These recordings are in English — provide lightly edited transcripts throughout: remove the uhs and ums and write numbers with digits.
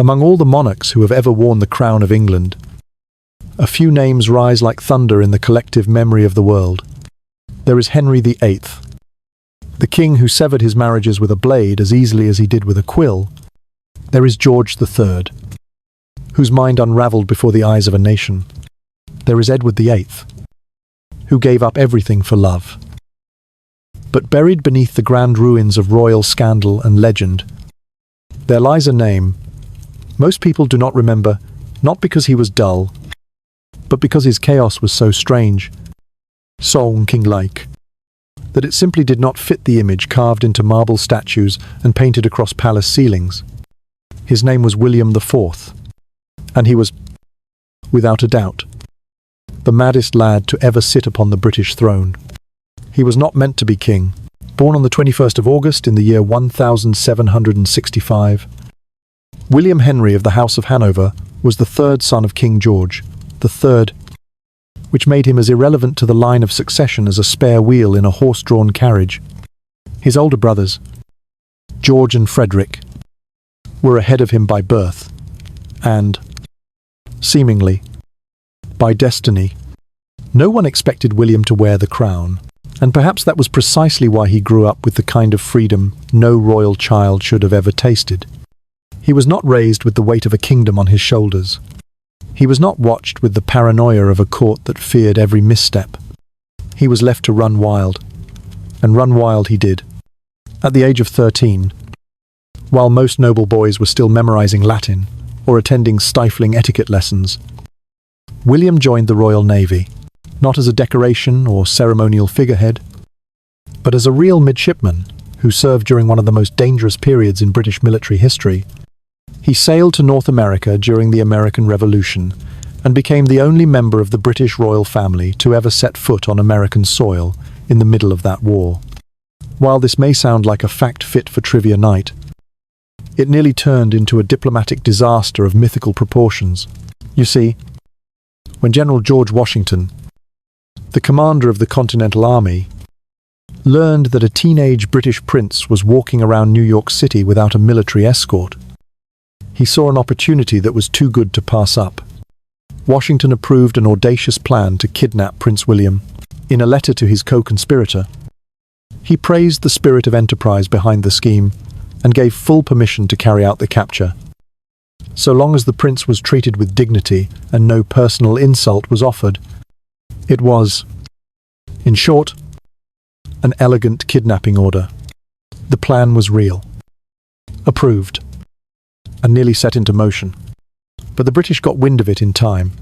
Among all the monarchs who have ever worn the crown of England, a few names rise like thunder in the collective memory of the world. There is Henry VIII, the king who severed his marriages with a blade as easily as he did with a quill. There is George III, whose mind unravelled before the eyes of a nation. There is Edward VIII, who gave up everything for love. But buried beneath the grand ruins of royal scandal and legend, there lies a name most people do not remember, not because he was dull, but because his chaos was so strange, so king-like, that it simply did not fit the image carved into marble statues and painted across palace ceilings. His name was William IV, and he was, without a doubt, the maddest lad to ever sit upon the British throne. He was not meant to be king. Born on the 21st of August in the year 1765, William Henry of the House of Hanover was the third son of King George III, which made him as irrelevant to the line of succession as a spare wheel in a horse-drawn carriage. His older brothers, George and Frederick, were ahead of him by birth, and, seemingly, by destiny. No one expected William to wear the crown, and perhaps that was precisely why he grew up with the kind of freedom no royal child should have ever tasted. He was not raised with the weight of a kingdom on his shoulders. He was not watched with the paranoia of a court that feared every misstep. He was left to run wild, and run wild he did. At the age of 13, while most noble boys were still memorizing Latin or attending stifling etiquette lessons, William joined the Royal Navy, not as a decoration or ceremonial figurehead, but as a real midshipman who served during one of the most dangerous periods in British military history. He sailed to North America during the American Revolution and became the only member of the British royal family to ever set foot on American soil in the middle of that war. While this may sound like a fact fit for trivia night, it nearly turned into a diplomatic disaster of mythical proportions. You see, when General George Washington, the commander of the Continental Army, learned that a teenage British prince was walking around New York City without a military escort, he saw an opportunity that was too good to pass up. Washington approved an audacious plan to kidnap Prince William. In a letter to his co-conspirator, he praised the spirit of enterprise behind the scheme and gave full permission to carry out the capture, so long as the prince was treated with dignity and no personal insult was offered. It was, in short, an elegant kidnapping order. The plan was real, approved, and nearly set into motion. But the British got wind of it in time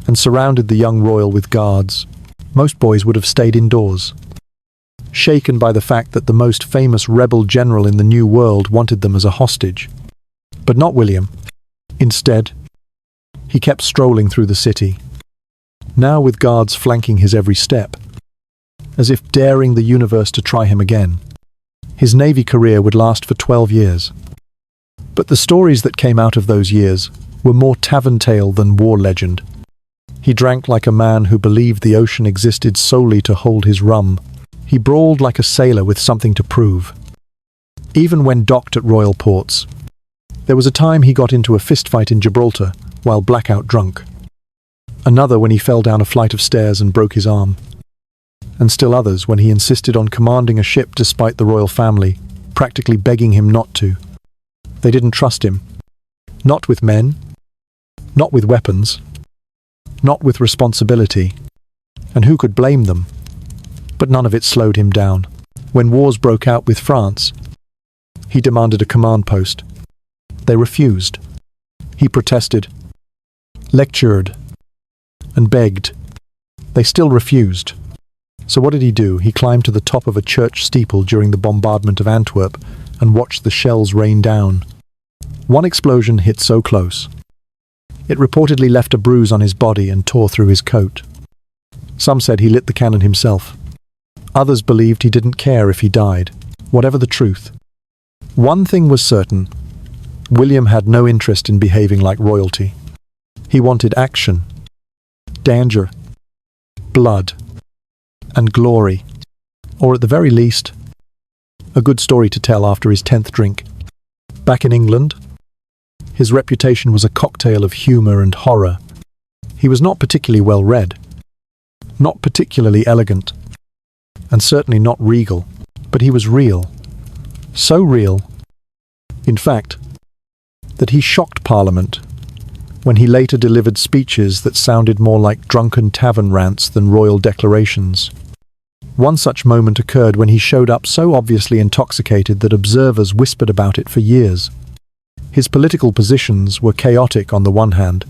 and surrounded the young royal with guards. Most boys would have stayed indoors, shaken by the fact that the most famous rebel general in the New World wanted them as a hostage. But not William. Instead, he kept strolling through the city, now with guards flanking his every step, as if daring the universe to try him again. His Navy career would last for 12 years. But the stories that came out of those years were more tavern tale than war legend. He drank like a man who believed the ocean existed solely to hold his rum. He brawled like a sailor with something to prove. Even when docked at royal ports, there was a time he got into a fistfight in Gibraltar while blackout drunk. Another when he fell down a flight of stairs and broke his arm. And still others when he insisted on commanding a ship despite the royal family, practically begging him not to. They didn't trust him. Not with men, not with weapons, not with responsibility. And who could blame them? But none of it slowed him down. When wars broke out with France, he demanded a command post. They refused. He protested, lectured, and begged. They still refused. So what did he do? He climbed to the top of a church steeple during the bombardment of Antwerp and watched the shells rain down. One explosion hit so close. It reportedly left a bruise on his body and tore through his coat. Some said he lit the cannon himself. Others believed he didn't care if he died. Whatever the truth, one thing was certain. William had no interest in behaving like royalty. He wanted action, danger, blood, and glory. Or at the very least, a good story to tell after his 10th drink. Back in England, His reputation was a cocktail of humor and horror. He was not particularly well read, not particularly elegant, and certainly not regal, but he was real. So real, in fact, that he shocked Parliament when he later delivered speeches that sounded more like drunken tavern rants than royal declarations. One such moment occurred when he showed up so obviously intoxicated that observers whispered about it for years. His political positions were chaotic on the one hand.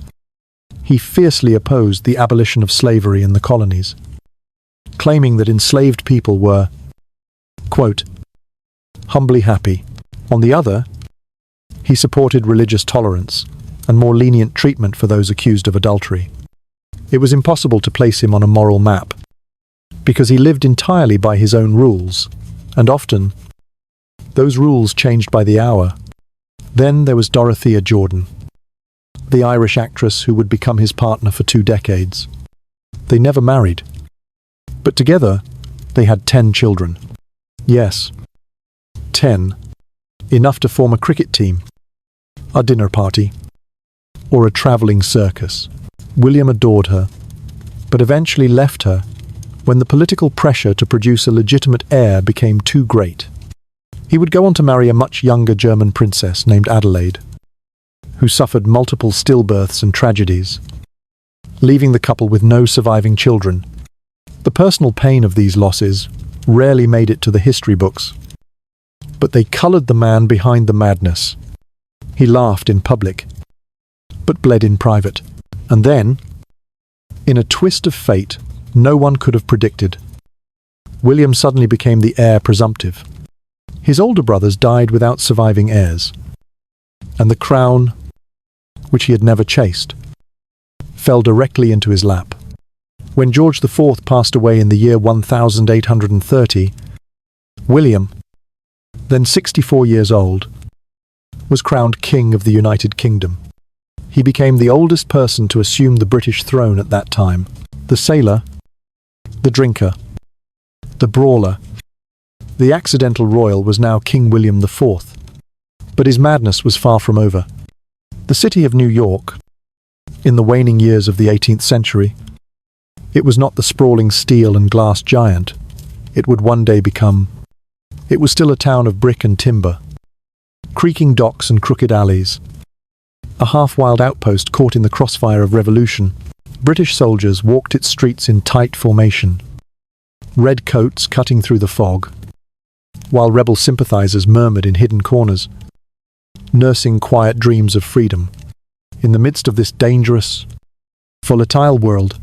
He fiercely opposed the abolition of slavery in the colonies, claiming that enslaved people were, quote, humbly happy. On the other, he supported religious tolerance and more lenient treatment for those accused of adultery. It was impossible to place him on a moral map, because he lived entirely by his own rules, and often, those rules changed by the hour. Then there was Dorothea Jordan, the Irish actress who would become his partner for 2 decades. They never married, but together they had 10 children. Yes, 10. Enough to form a cricket team, a dinner party, or a travelling circus. William adored her, but eventually left her when the political pressure to produce a legitimate heir became too great. He would go on to marry a much younger German princess named Adelaide, who suffered multiple stillbirths and tragedies, leaving the couple with no surviving children. The personal pain of these losses rarely made it to the history books, but they coloured the man behind the madness. He laughed in public, but bled in private. And then, in a twist of fate no one could have predicted, William suddenly became the heir presumptive. His older brothers died without surviving heirs, and the crown, which he had never chased, fell directly into his lap. When George IV passed away in the year 1830, William, then 64 years old, was crowned King of the United Kingdom. He became the oldest person to assume the British throne at that time. The sailor, the drinker, the brawler, the accidental royal was now King William IV. But his madness was far from over. The city of New York, in the waning years of the 18th century, it was not the sprawling steel and glass giant it would one day become. It was still a town of brick and timber, creaking docks and crooked alleys, a half-wild outpost caught in the crossfire of revolution. British soldiers walked its streets in tight formation, red coats cutting through the fog, while rebel sympathizers murmured in hidden corners, nursing quiet dreams of freedom. In the midst of this dangerous, volatile world,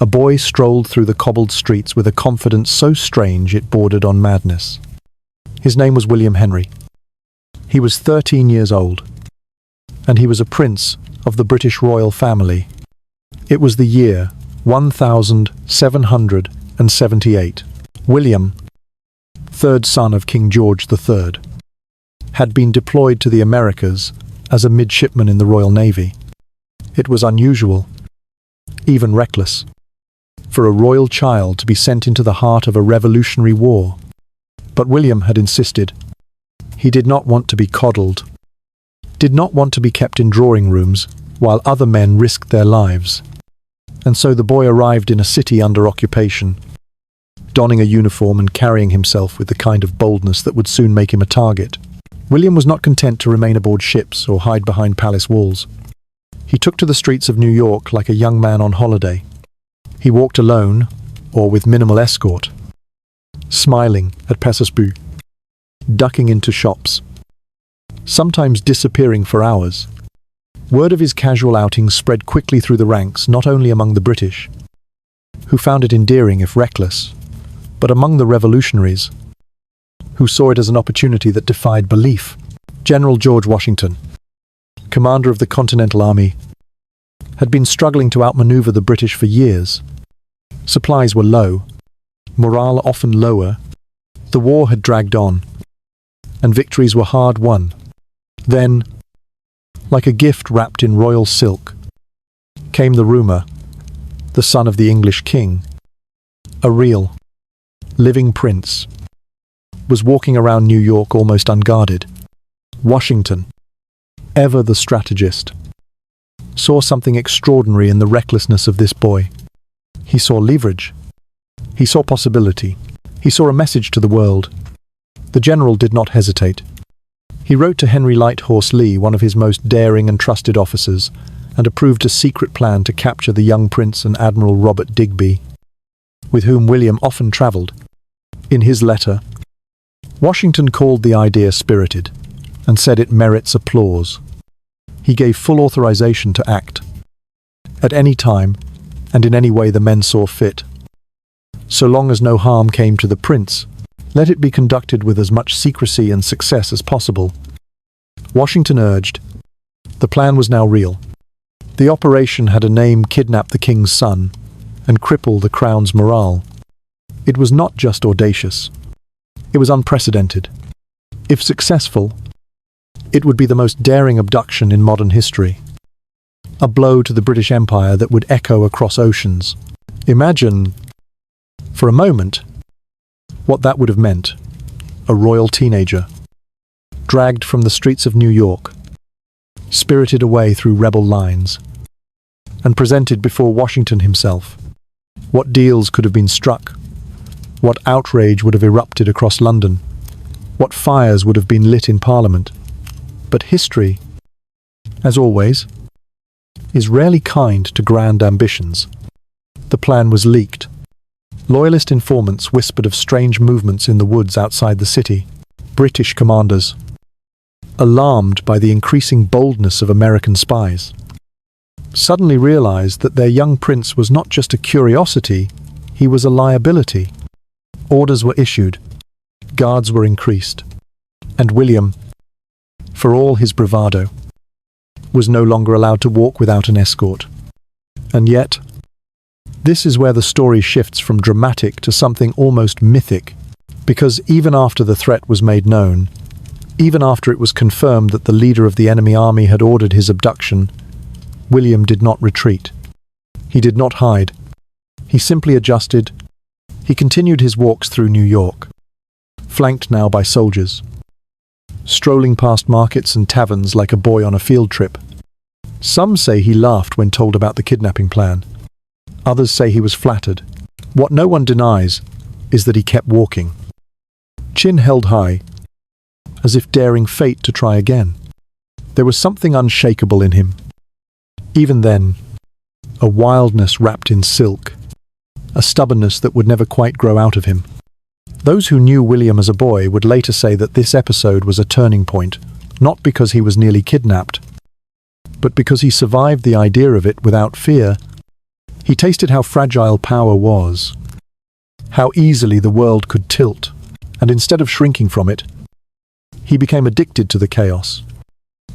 a boy strolled through the cobbled streets with a confidence so strange it bordered on madness. His name was William Henry. He was 13 years old, and he was a prince of the British royal family. It was the year 1778. William, third son of King George III, had been deployed to the Americas as a midshipman in the Royal Navy. It was unusual, even reckless, for a royal child to be sent into the heart of a revolutionary war. But William had insisted. He did not want to be coddled, did not want to be kept in drawing rooms while other men risked their lives. And so the boy arrived in a city under occupation, donning a uniform and carrying himself with the kind of boldness that would soon make him a target. William was not content to remain aboard ships or hide behind palace walls. He took to the streets of New York like a young man on holiday. He walked alone, or with minimal escort, smiling at passers-by, ducking into shops, sometimes disappearing for hours. Word of his casual outings spread quickly through the ranks, not only among the British, who found it endearing if reckless, but among the revolutionaries, who saw it as an opportunity that defied belief. General George Washington, commander of the Continental Army, had been struggling to outmaneuver the British for years. Supplies were low, morale often lower. The war had dragged on, and victories were hard won. Then, like a gift wrapped in royal silk, came the rumor: the son of the English king, a real, living prince, was walking around New York almost unguarded. Washington, ever the strategist, saw something extraordinary in the recklessness of this boy. He saw leverage. He saw possibility. He saw a message to the world. The general did not hesitate. He wrote to Henry Lighthorse Lee, one of his most daring and trusted officers, and approved a secret plan to capture the young prince and Admiral Robert Digby, with whom William often travelled. In his letter, Washington called the idea spirited and said it merits applause. He gave full authorization to act, at any time and in any way the men saw fit. So long as no harm came to the prince, let it be conducted with as much secrecy and success as possible. Washington urged. The plan was now real. The operation had a name: kidnap the king's son and cripple the crown's morale. It was not just audacious. It was unprecedented. If successful, it would be the most daring abduction in modern history. A blow to the British Empire that would echo across oceans. Imagine, for a moment, what that would have meant. A royal teenager, dragged from the streets of New York, spirited away through rebel lines, and presented before Washington himself. What deals could have been struck? What outrage would have erupted across London? What fires would have been lit in Parliament? But history, as always, is rarely kind to grand ambitions. The plan was leaked. Loyalist informants whispered of strange movements in the woods outside the city. British commanders, alarmed by the increasing boldness of American spies, suddenly realized that their young prince was not just a curiosity, he was a liability. Orders were issued, guards were increased, and William, for all his bravado, was no longer allowed to walk without an escort. And yet, this is where the story shifts from dramatic to something almost mythic, because even after the threat was made known, even after it was confirmed that the leader of the enemy army had ordered his abduction, William did not retreat. He did not hide. He simply adjusted. He continued his walks through New York, flanked now by soldiers, strolling past markets and taverns like a boy on a field trip. Some say he laughed when told about the kidnapping plan. Others say he was flattered. What no one denies is that he kept walking, chin held high, as if daring fate to try again. There was something unshakable in him. Even then, a wildness wrapped in silk, a stubbornness that would never quite grow out of him. Those who knew William as a boy would later say that this episode was a turning point, not because he was nearly kidnapped, but because he survived the idea of it without fear. He tasted how fragile power was, how easily the world could tilt, and instead of shrinking from it, he became addicted to the chaos.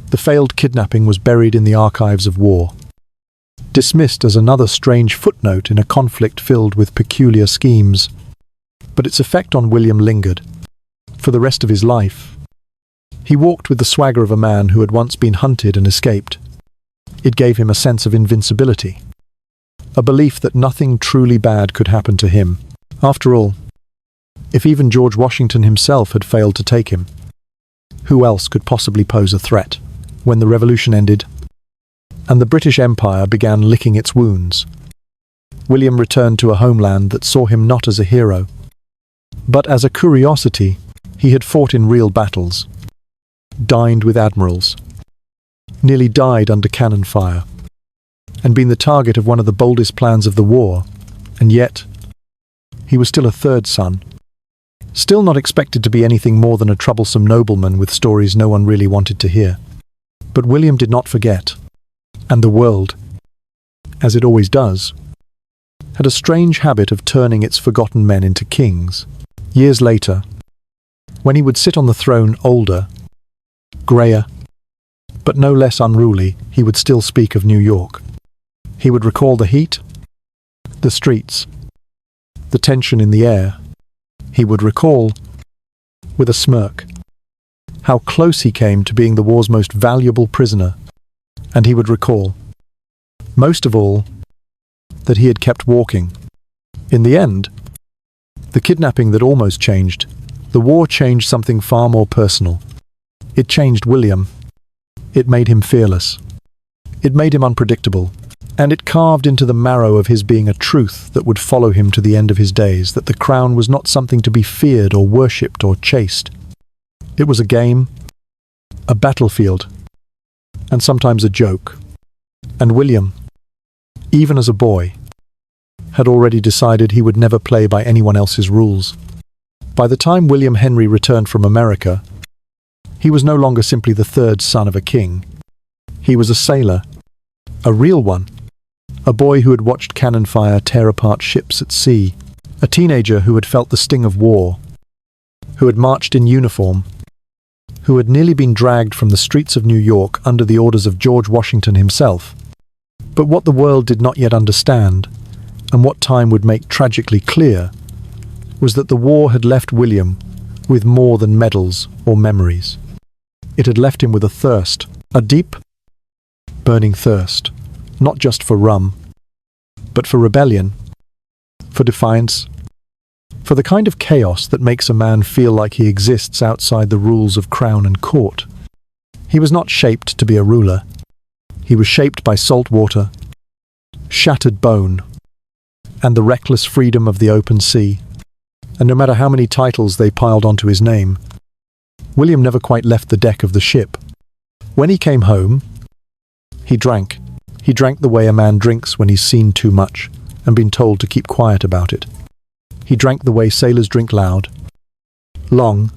The failed kidnapping was buried in the archives of war, dismissed as another strange footnote in a conflict filled with peculiar schemes. But its effect on William lingered. For the rest of his life, he walked with the swagger of a man who had once been hunted and escaped. It gave him a sense of invincibility, a belief that nothing truly bad could happen to him. After all, if even George Washington himself had failed to take him, who else could possibly pose a threat? When the revolution ended, and the British Empire began licking its wounds, William returned to a homeland that saw him not as a hero, but as a curiosity. He had fought in real battles, dined with admirals, nearly died under cannon fire, and been the target of one of the boldest plans of the war, and yet he was still a third son, still not expected to be anything more than a troublesome nobleman with stories no one really wanted to hear. But William did not forget, and the world, as it always does, had a strange habit of turning its forgotten men into kings. Years later, when he would sit on the throne older, greyer, but no less unruly, he would still speak of New York. He would recall the heat, the streets, the tension in the air. He would recall, with a smirk, how close he came to being the war's most valuable prisoner. And he would recall, most of all, that he had kept walking. In the end, the kidnapping that almost changed, the war changed something far more personal. It changed William. It made him fearless. It made him unpredictable. And it carved into the marrow of his being a truth that would follow him to the end of his days, that the crown was not something to be feared or worshipped or chased. It was a game, a battlefield, and sometimes a joke. And William, even as a boy, had already decided he would never play by anyone else's rules. By the time William Henry returned from America, he was no longer simply the third son of a king. He was a sailor, a real one, a boy who had watched cannon fire tear apart ships at sea, a teenager who had felt the sting of war, who had marched in uniform, who had nearly been dragged from the streets of New York under the orders of George Washington himself. But what the world did not yet understand, and what time would make tragically clear, was that the war had left William with more than medals or memories. It had left him with a thirst, a deep, burning thirst, not just for rum, but for rebellion, for defiance, for the kind of chaos that makes a man feel like he exists outside the rules of crown and court. He was not shaped to be a ruler. He was shaped by salt water, shattered bone, and the reckless freedom of the open sea. And no matter how many titles they piled onto his name, William never quite left the deck of the ship. When he came home, he drank. He drank the way a man drinks when he's seen too much and been told to keep quiet about it. He drank the way sailors drink loud, long,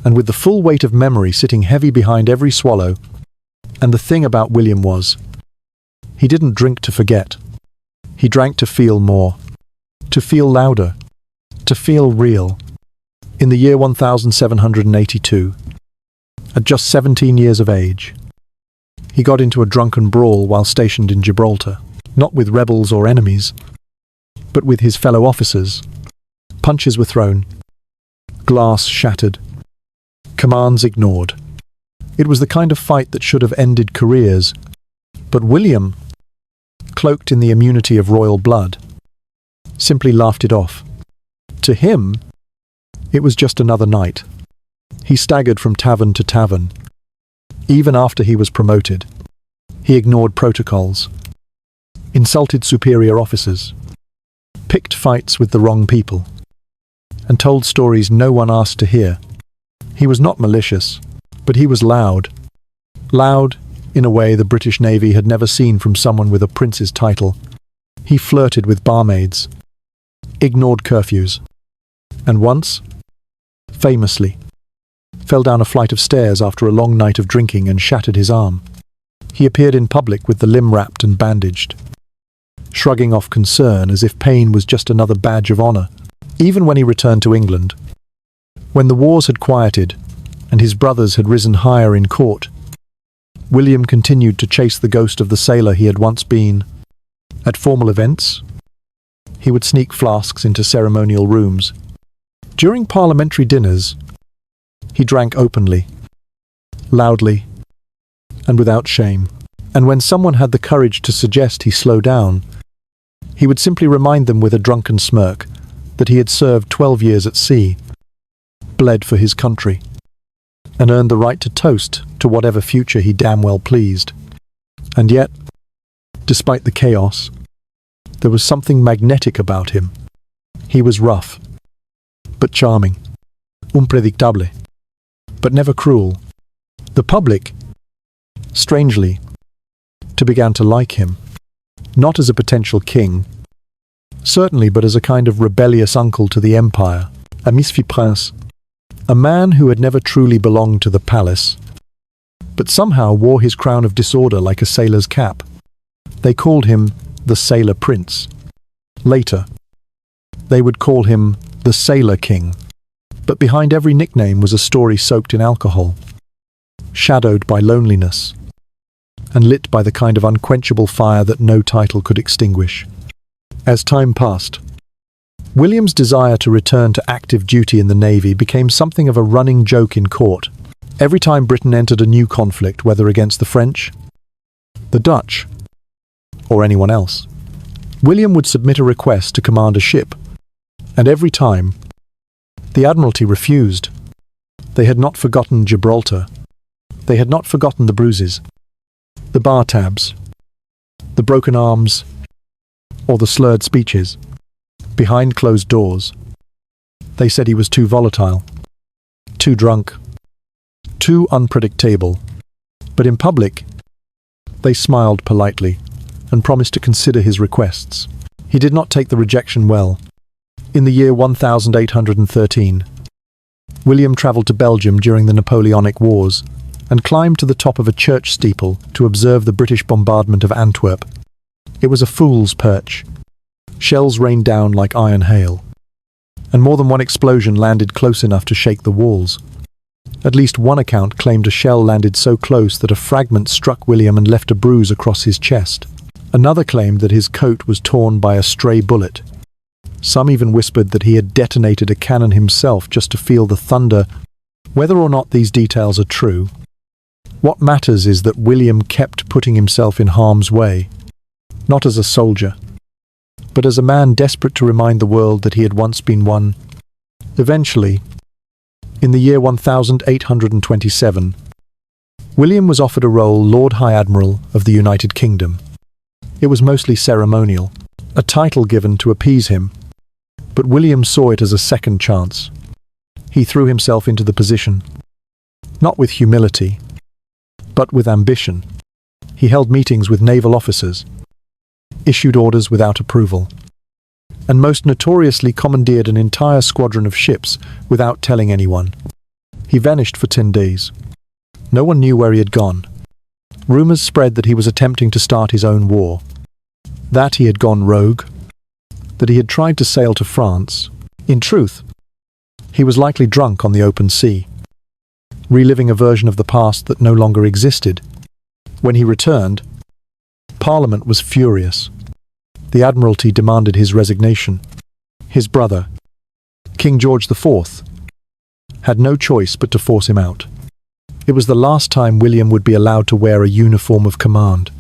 and with the full weight of memory sitting heavy behind every swallow. And the thing about William was, he didn't drink to forget. He drank to feel more, to feel louder, to feel real. In the year 1782, at just 17 years of age, he got into a drunken brawl while stationed in Gibraltar, not with rebels or enemies, but with his fellow officers. Punches were thrown, glass shattered, commands ignored. It was the kind of fight that should have ended careers, but William, cloaked in the immunity of royal blood, simply laughed it off. To him, it was just another night. He staggered from tavern to tavern. Even after he was promoted, he ignored protocols, insulted superior officers, picked fights with the wrong people, and told stories no one asked to hear. He was not malicious, but he was loud. Loud in a way the British Navy had never seen from someone with a prince's title. He flirted with barmaids, ignored curfews, and once, famously, fell down a flight of stairs after a long night of drinking and shattered his arm. He appeared in public with the limb wrapped and bandaged, shrugging off concern as if pain was just another badge of honor. Even when he returned to England, when the wars had quieted and his brothers had risen higher in court, William continued to chase the ghost of the sailor he had once been. At formal events, he would sneak flasks into ceremonial rooms. During parliamentary dinners, he drank openly, loudly, and without shame. And when someone had the courage to suggest he slow down, he would simply remind them with a drunken smirk that he had served 12 years at sea, bled for his country, and earned the right to toast to whatever future he damn well pleased. And yet, despite the chaos, there was something magnetic about him. He was rough, but charming, unpredictable, but never cruel. The public, strangely, began to like him, not as a potential king, certainly, but as a kind of rebellious uncle to the empire, a misfit prince, a man who had never truly belonged to the palace, but somehow wore his crown of disorder like a sailor's cap. They called him the Sailor Prince. Later, they would call him the Sailor King. But behind every nickname was a story soaked in alcohol, shadowed by loneliness, and lit by the kind of unquenchable fire that no title could extinguish. As time passed, William's desire to return to active duty in the Navy became something of a running joke in court. Every time Britain entered a new conflict, whether against the French, the Dutch, or anyone else, William would submit a request to command a ship, and every time, the Admiralty refused. They had not forgotten Gibraltar. They had not forgotten the bruises, the bar tabs, the broken arms, or the slurred speeches. Behind closed doors, they said he was too volatile, too drunk, too unpredictable. But in public, they smiled politely and promised to consider his requests. He did not take the rejection well. In the year 1813, William travelled to Belgium during the Napoleonic Wars and climbed to the top of a church steeple to observe the British bombardment of Antwerp. It was a fool's perch. Shells rained down like iron hail, and more than one explosion landed close enough to shake the walls. At least one account claimed a shell landed so close that a fragment struck William and left a bruise across his chest. Another claimed that his coat was torn by a stray bullet. Some even whispered that he had detonated a cannon himself just to feel the thunder. Whether or not these details are true, what matters is that William kept putting himself in harm's way, not as a soldier, but as a man desperate to remind the world that he had once been one. Eventually, in the year 1827, William was offered a role Lord High Admiral of the United Kingdom. It was mostly ceremonial, a title given to appease him, but William saw it as a second chance. He threw himself into the position, not with humility, but with ambition. He held meetings with naval officers, issued orders without approval, and most notoriously commandeered an entire squadron of ships without telling anyone. He vanished for 10 days. No one knew where he had gone. Rumours spread that he was attempting to start his own war, that he had gone rogue, that he had tried to sail to France. In truth, he was likely drunk on the open sea, reliving a version of the past that no longer existed. When he returned, Parliament was furious. The Admiralty demanded his resignation. His brother, King George IV, had no choice but to force him out. It was the last time William would be allowed to wear a uniform of command.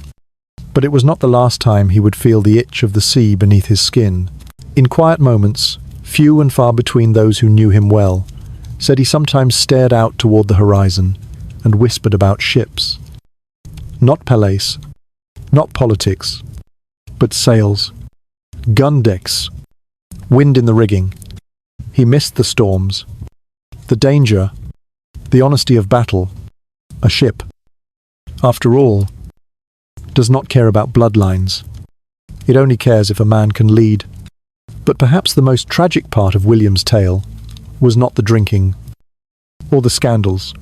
But it was not the last time he would feel the itch of the sea beneath his skin. In quiet moments, few and far between those who knew him well, said he sometimes stared out toward the horizon and whispered about ships. Not palace, not politics, but sails, gun decks, wind in the rigging. He missed the storms, the danger, the honesty of battle. A ship, after all, does not care about bloodlines. It only cares if a man can lead. But perhaps the most tragic part of William's tale was not the drinking, or the scandals,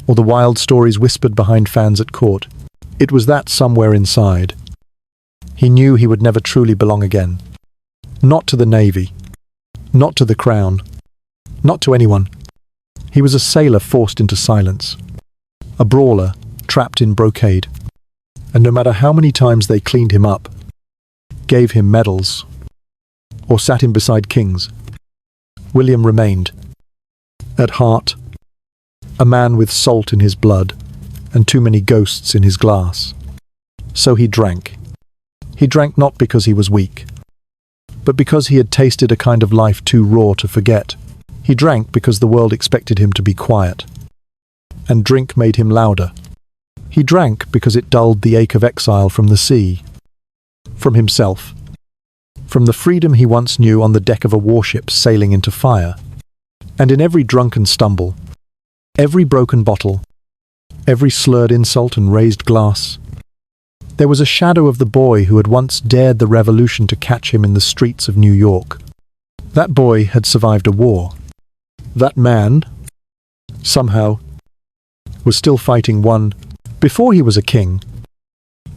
or the wild stories whispered behind fans at court. It was that somewhere inside, he knew he would never truly belong again. Not to the Navy, not to the Crown, not to anyone. He was a sailor forced into silence, a brawler trapped in brocade. And no matter how many times they cleaned him up, gave him medals, or sat him beside kings, William remained, at heart, a man with salt in his blood and too many ghosts in his glass. So he drank. He drank not because he was weak, but because he had tasted a kind of life too raw to forget. He drank because the world expected him to be quiet, and drink made him louder. He drank because it dulled the ache of exile from the sea, from himself, from the freedom he once knew on the deck of a warship sailing into fire. And in every drunken stumble, every broken bottle, every slurred insult and raised glass, there was a shadow of the boy who had once dared the revolution to catch him in the streets of New York. That boy had survived a war. That man, somehow, was still fighting one. Before he was a king,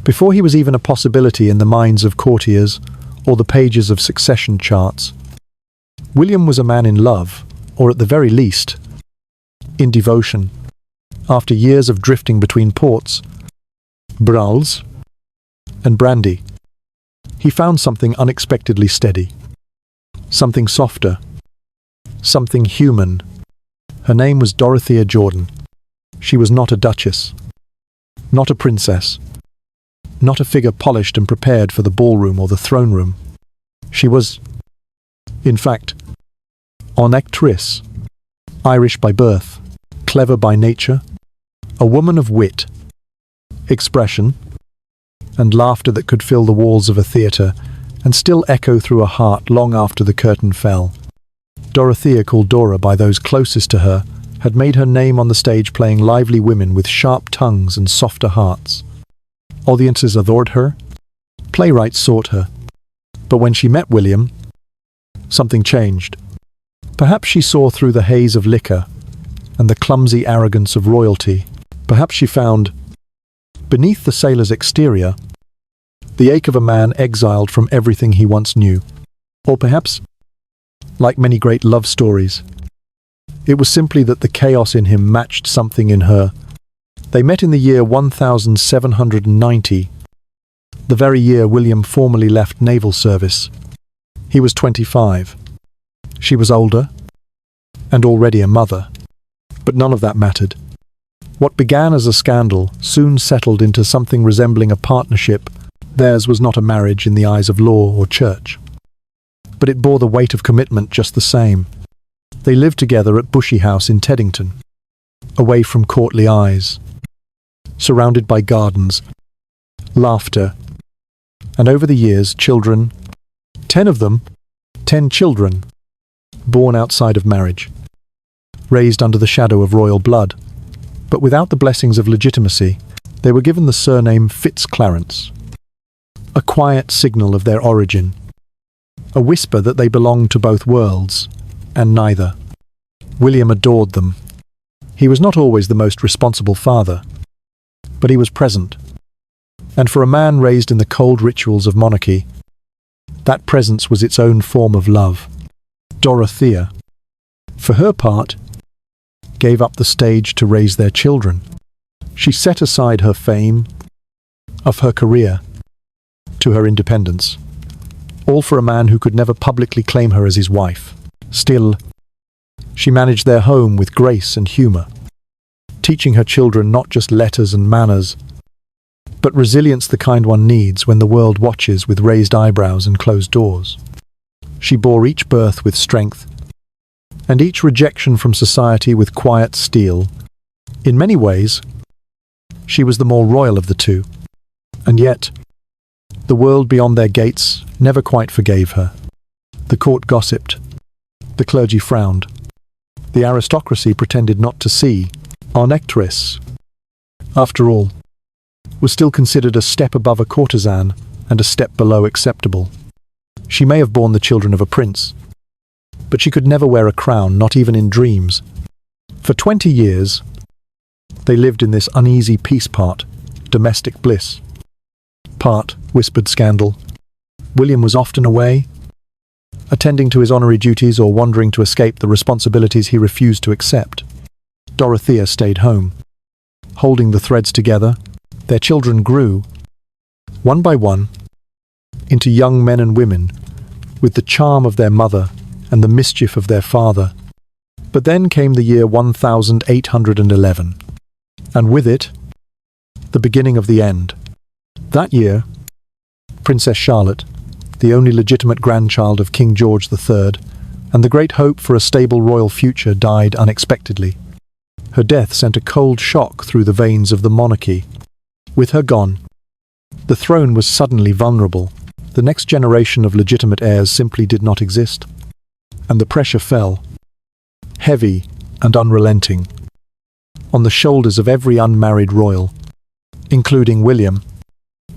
before he was even a possibility in the minds of courtiers or the pages of succession charts, William was a man in love, or at the very least, in devotion. After years of drifting between ports, brawls, and brandy, he found something unexpectedly steady, something softer, something human. Her name was Dorothea Jordan. She was not a duchess, not a princess, not a figure polished and prepared for the ballroom or the throne room. She was, in fact, an actress, Irish by birth, clever by nature, A woman of wit, expression, and laughter that could fill the walls of a theatre and still echo through a heart long after the curtain fell. Dorothea, called Dora by those closest to her, had made her name on the stage playing lively women with sharp tongues and softer hearts. Audiences adored her, playwrights sought her. But when she met William, something changed. Perhaps she saw through the haze of liquor and the clumsy arrogance of royalty. Perhaps she found, beneath the sailor's exterior, the ache of a man exiled from everything he once knew. Or perhaps, like many great love stories, it was simply that the chaos in him matched something in her. They met in the year 1790, the very year William formally left naval service. He was 25. She was older, and already a mother. But none of that mattered. What began as a scandal soon settled into something resembling a partnership. Theirs was not a marriage in the eyes of law or church, but it bore the weight of commitment just the same. They lived together at Bushy House in Teddington, away from courtly eyes, surrounded by gardens, laughter, and over the years, children, 10 of them, 10 children, born outside of marriage, raised under the shadow of royal blood. But without the blessings of legitimacy, they were given the surname Fitz-Clarence, a quiet signal of their origin, a whisper that they belonged to both worlds, and neither. William adored them. He was not always the most responsible father, but he was present. And for a man raised in the cold rituals of monarchy, that presence was its own form of love. Dorothea, for her part, gave up the stage to raise their children. She set aside her fame, of her career, to her independence, all for a man who could never publicly claim her as his wife. Still, she managed their home with grace and humour, teaching her children not just letters and manners, but resilience, the kind one needs when the world watches with raised eyebrows and closed doors. She bore each birth with strength, and each rejection from society with quiet steel. In many ways, she was the more royal of the two, and yet, the world beyond their gates never quite forgave her. The court gossiped, the clergy frowned, the aristocracy pretended not to see. Our nectaress, after all, was still considered a step above a courtesan and a step below acceptable. She may have borne the children of a prince, but she could never wear a crown, not even in dreams. For 20 years, they lived in this uneasy peace, part domestic bliss, part whispered scandal. William was often away, attending to his honorary duties or wandering to escape the responsibilities he refused to accept. Dorothea stayed home, holding the threads together. Their children grew, one by one, into young men and women, with the charm of their mother and the mischief of their father. But then came the year 1811, and with it, the beginning of the end. That year, Princess Charlotte, the only legitimate grandchild of King George III, and the great hope for a stable royal future, died unexpectedly. Her death sent a cold shock through the veins of the monarchy. With her gone, the throne was suddenly vulnerable. The next generation of legitimate heirs simply did not exist, and the pressure fell, heavy and unrelenting, on the shoulders of every unmarried royal, including William.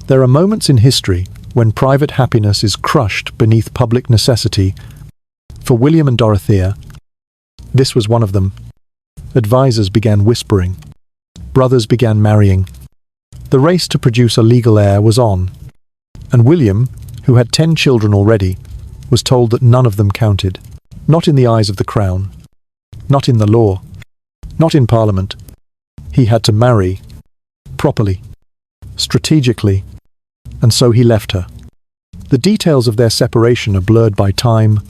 There are moments in history when private happiness is crushed beneath public necessity. For William and Dorothea, this was one of them. Advisors began whispering. Brothers began marrying. The race to produce a legal heir was on, and William, who had 10 children already, was told that none of them counted. Not in the eyes of the crown, not in the law, not in Parliament. He had to marry, properly, strategically, and so he left her. The details of their separation are blurred by time,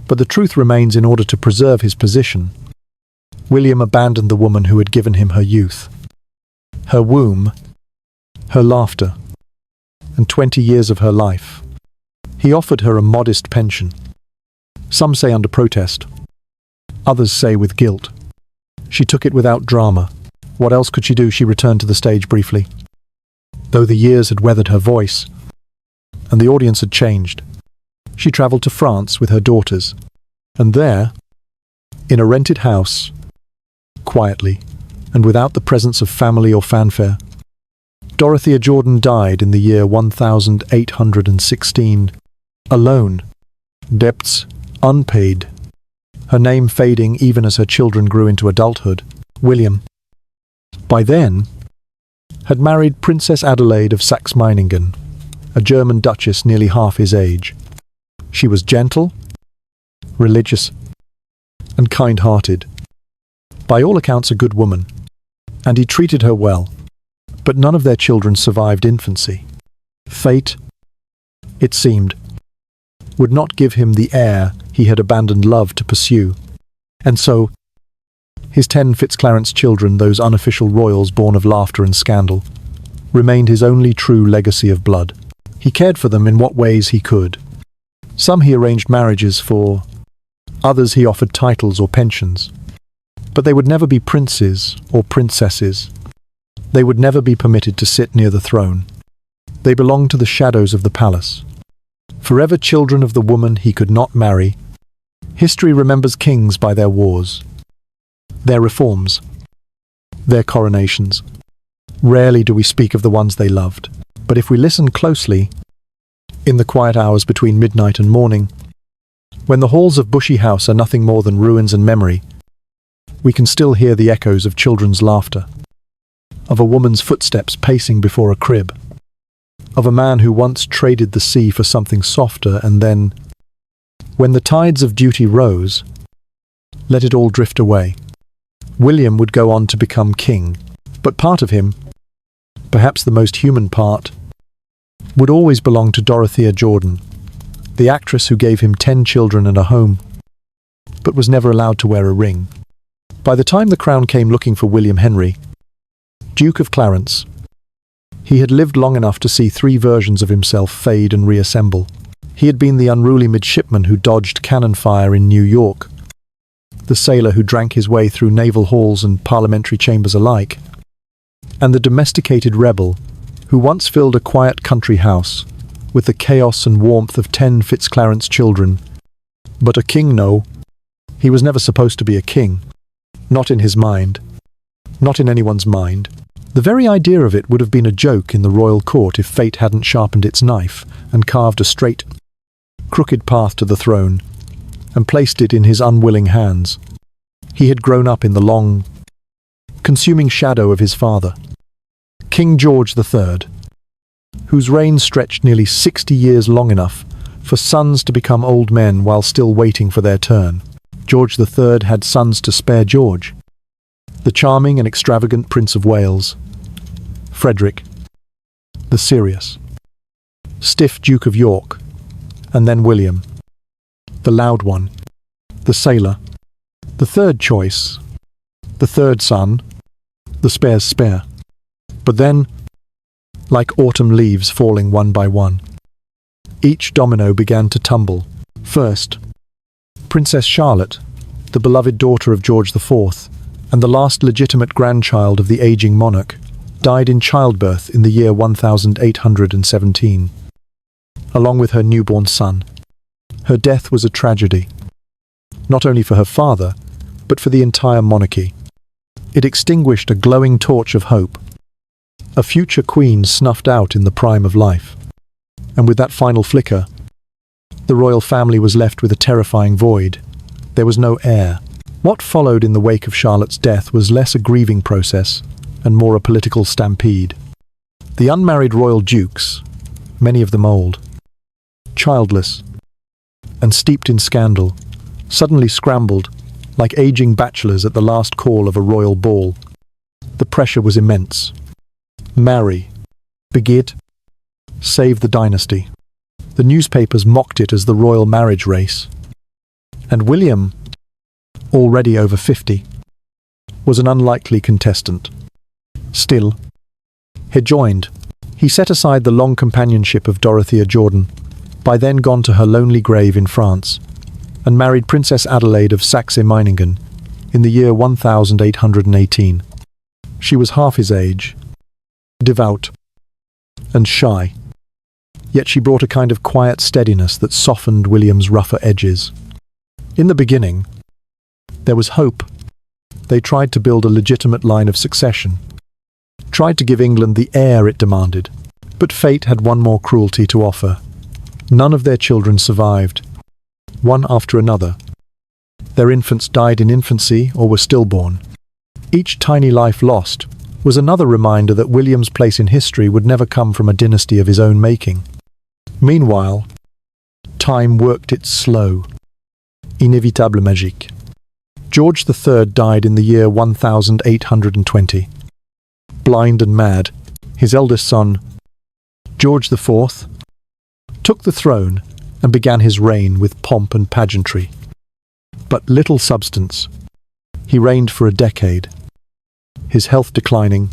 but the truth remains: in order to preserve his position, William abandoned the woman who had given him her youth, her womb, her laughter, and 20 years of her life. He offered her a modest pension. Some say under protest, others say with guilt. She took it without drama, What else could she do? She returned to the stage briefly. Though the years had weathered her voice, and the audience had changed, she travelled to France with her daughters, and there, in a rented house, quietly, and without the presence of family or fanfare, Dorothea Jordan died in the year 1816, alone, debts unpaid, her name fading even as her children grew into adulthood. William, by then, had married Princess Adelaide of Saxe-Meiningen, a German duchess nearly half his age. She was gentle, religious, and kind-hearted. By all accounts a good woman, and he treated her well, but none of their children survived infancy. Fate, it seemed, would not give him the heir he had abandoned love to pursue, and so his 10 Fitzclarence children, those unofficial royals born of laughter and scandal, remained his only true legacy of blood. He cared for them in what ways he could. Some he arranged marriages for, others he offered titles or pensions. But they would never be princes or princesses. They would never be permitted to sit near the throne. They belonged to the shadows of the palace. Forever children of the woman he could not marry. History remembers kings by their wars, their reforms, their coronations. Rarely do we speak of the ones they loved, but if we listen closely, in the quiet hours between midnight and morning, when the halls of Bushy House are nothing more than ruins and memory, we can still hear the echoes of children's laughter, of a woman's footsteps pacing before a crib, of a man who once traded the sea for something softer, and then, when the tides of duty rose, let it all drift away. William would go on to become king, but part of him, perhaps the most human part, would always belong to Dorothea Jordan, the actress who gave him 10 children and a home, but was never allowed to wear a ring. By the time the crown came looking for William Henry, Duke of Clarence, he had lived long enough to see 3 versions of himself fade and reassemble. He had been the unruly midshipman who dodged cannon fire in New York, the sailor who drank his way through naval halls and parliamentary chambers alike, and the domesticated rebel who once filled a quiet country house with the chaos and warmth of 10 Fitzclarence children. But a king, no. He was never supposed to be a king. Not in his mind. Not in anyone's mind. The very idea of it would have been a joke in the royal court if fate hadn't sharpened its knife and carved a straight, crooked path to the throne, and placed it in his unwilling hands. He had grown up in the long, consuming shadow of his father, King George III, whose reign stretched nearly 60 years, long enough for sons to become old men while still waiting for their turn. George III had sons to spare. George, the charming and extravagant Prince of Wales, Frederick, the serious, stiff Duke of York, and then William, the loud one, the sailor, the third choice, the third son, the spare's spare. But then, like autumn leaves falling one by one, each domino began to tumble. First, Princess Charlotte, the beloved daughter of George IV, and the last legitimate grandchild of the aging monarch, died in childbirth in the year 1817, along with her newborn son. Her death was a tragedy, not only for her father, but for the entire monarchy. It extinguished a glowing torch of hope, a future queen snuffed out in the prime of life. And with that final flicker, the royal family was left with a terrifying void. There was no heir. What followed in the wake of Charlotte's death was less a grieving process and more a political stampede. The unmarried royal dukes, many of them old, childless, and steeped in scandal, suddenly scrambled like aging bachelors at the last call of a royal ball. The pressure was immense. Marry, beget, save the dynasty. The newspapers mocked it as the royal marriage race. And William, already over 50, was an unlikely contestant. Still, he joined. He set aside the long companionship of Dorothea Jordan, by then gone to her lonely grave in France, and married Princess Adelaide of Saxe-Meiningen in the year 1818. She was half his age, devout, and shy, yet she brought a kind of quiet steadiness that softened William's rougher edges. In the beginning, there was hope. They tried to build a legitimate line of succession, tried to give England the heir it demanded, but fate had one more cruelty to offer. None of their children survived, one after another. Their infants died in infancy or were stillborn. Each tiny life lost was another reminder that William's place in history would never come from a dynasty of his own making. Meanwhile, time worked its slow, inévitable magique. George III died in the year 1820. Blind and mad, his eldest son, George IV, took the throne and began his reign with pomp and pageantry. But little substance. He reigned for a decade, his health declining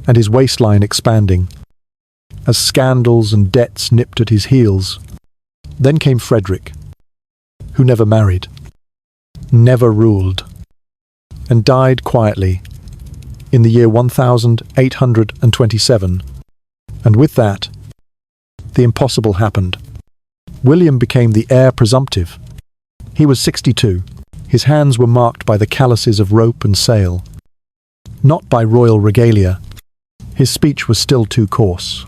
and his waistline expanding, as scandals and debts nipped at his heels. Then came Frederick, who never married, never ruled, and died quietly in the year 1827. And with that, the impossible happened. William became the heir presumptive. He was 62. His hands were marked by the calluses of rope and sail, not by royal regalia. His speech was still too coarse,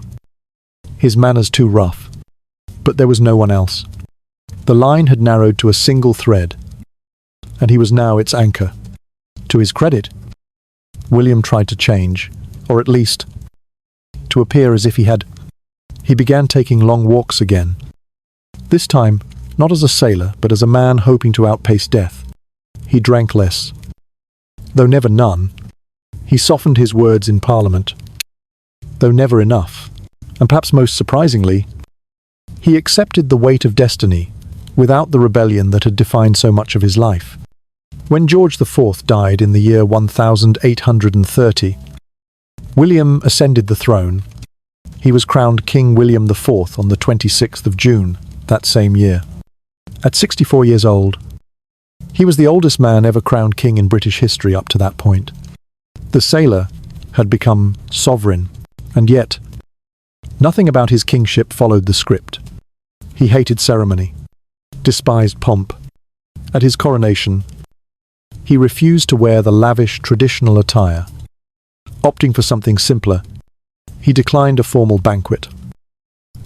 his manners too rough, but there was no one else. The line had narrowed to a single thread, and he was now its anchor. To his credit, William tried to change, or at least to appear as if he had. He began taking long walks again, this time not as a sailor, but as a man hoping to outpace death. He drank less, though never none. He softened his words in Parliament, though never enough. And perhaps most surprisingly, he accepted the weight of destiny without the rebellion that had defined so much of his life. When George IV died in the year 1830, William ascended the throne. He was crowned King William IV on the 26th of June that same year. At 64 years old, he was the oldest man ever crowned king in British history up to that point. The sailor had become sovereign, and yet nothing about his kingship followed the script. He hated ceremony, despised pomp. At his coronation, he refused to wear the lavish traditional attire. Opting for something simpler, he declined a formal banquet,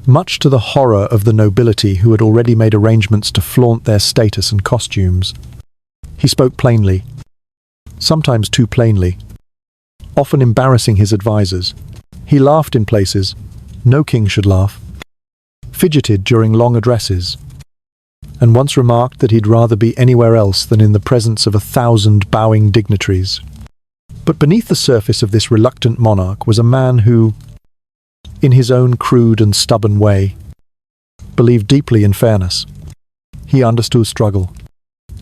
much to the horror of the nobility who had already made arrangements to flaunt their status and costumes. He spoke plainly, sometimes too plainly, often embarrassing his advisers. He laughed in places no king should laugh, fidgeted during long addresses, and once remarked that he'd rather be anywhere else than in the presence of 1,000 bowing dignitaries. But beneath the surface of this reluctant monarch was a man who, in his own crude and stubborn way, believed deeply in fairness. He understood struggle.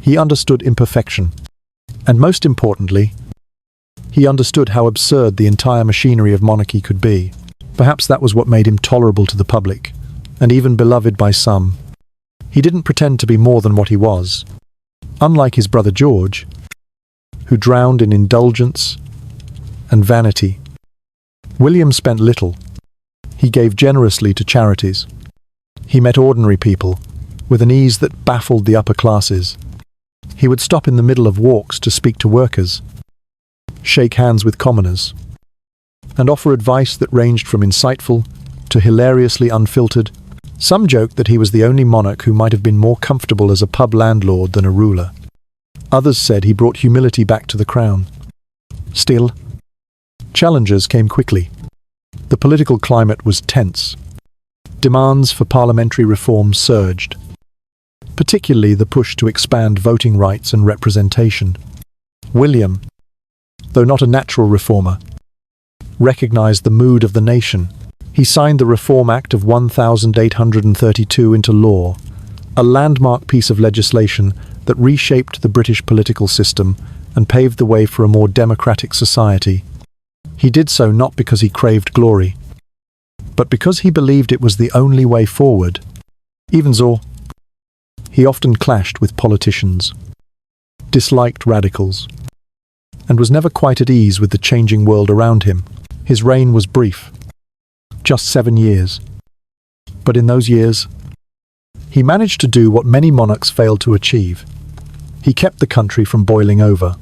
He understood imperfection. And most importantly, he understood how absurd the entire machinery of monarchy could be. Perhaps that was what made him tolerable to the public, and even beloved by some. He didn't pretend to be more than what he was. Unlike his brother George, who drowned in indulgence and vanity, William spent little. He gave generously to charities. He met ordinary people with an ease that baffled the upper classes. He would stop in the middle of walks to speak to workers, shake hands with commoners, and offer advice that ranged from insightful to hilariously unfiltered. Some joked that he was the only monarch who might have been more comfortable as a pub landlord than a ruler. Others said he brought humility back to the crown. Still, challenges came quickly. The political climate was tense. Demands for parliamentary reform surged, particularly the push to expand voting rights and representation. William, though not a natural reformer, recognized the mood of the nation. He signed the Reform Act of 1832 into law, a landmark piece of legislation that reshaped the British political system and paved the way for a more democratic society. He did so not because he craved glory, but because he believed it was the only way forward. Even so, he often clashed with politicians, disliked radicals, and was never quite at ease with the changing world around him. His reign was brief, just 7 years. But in those years, he managed to do what many monarchs failed to achieve. He kept the country from boiling over.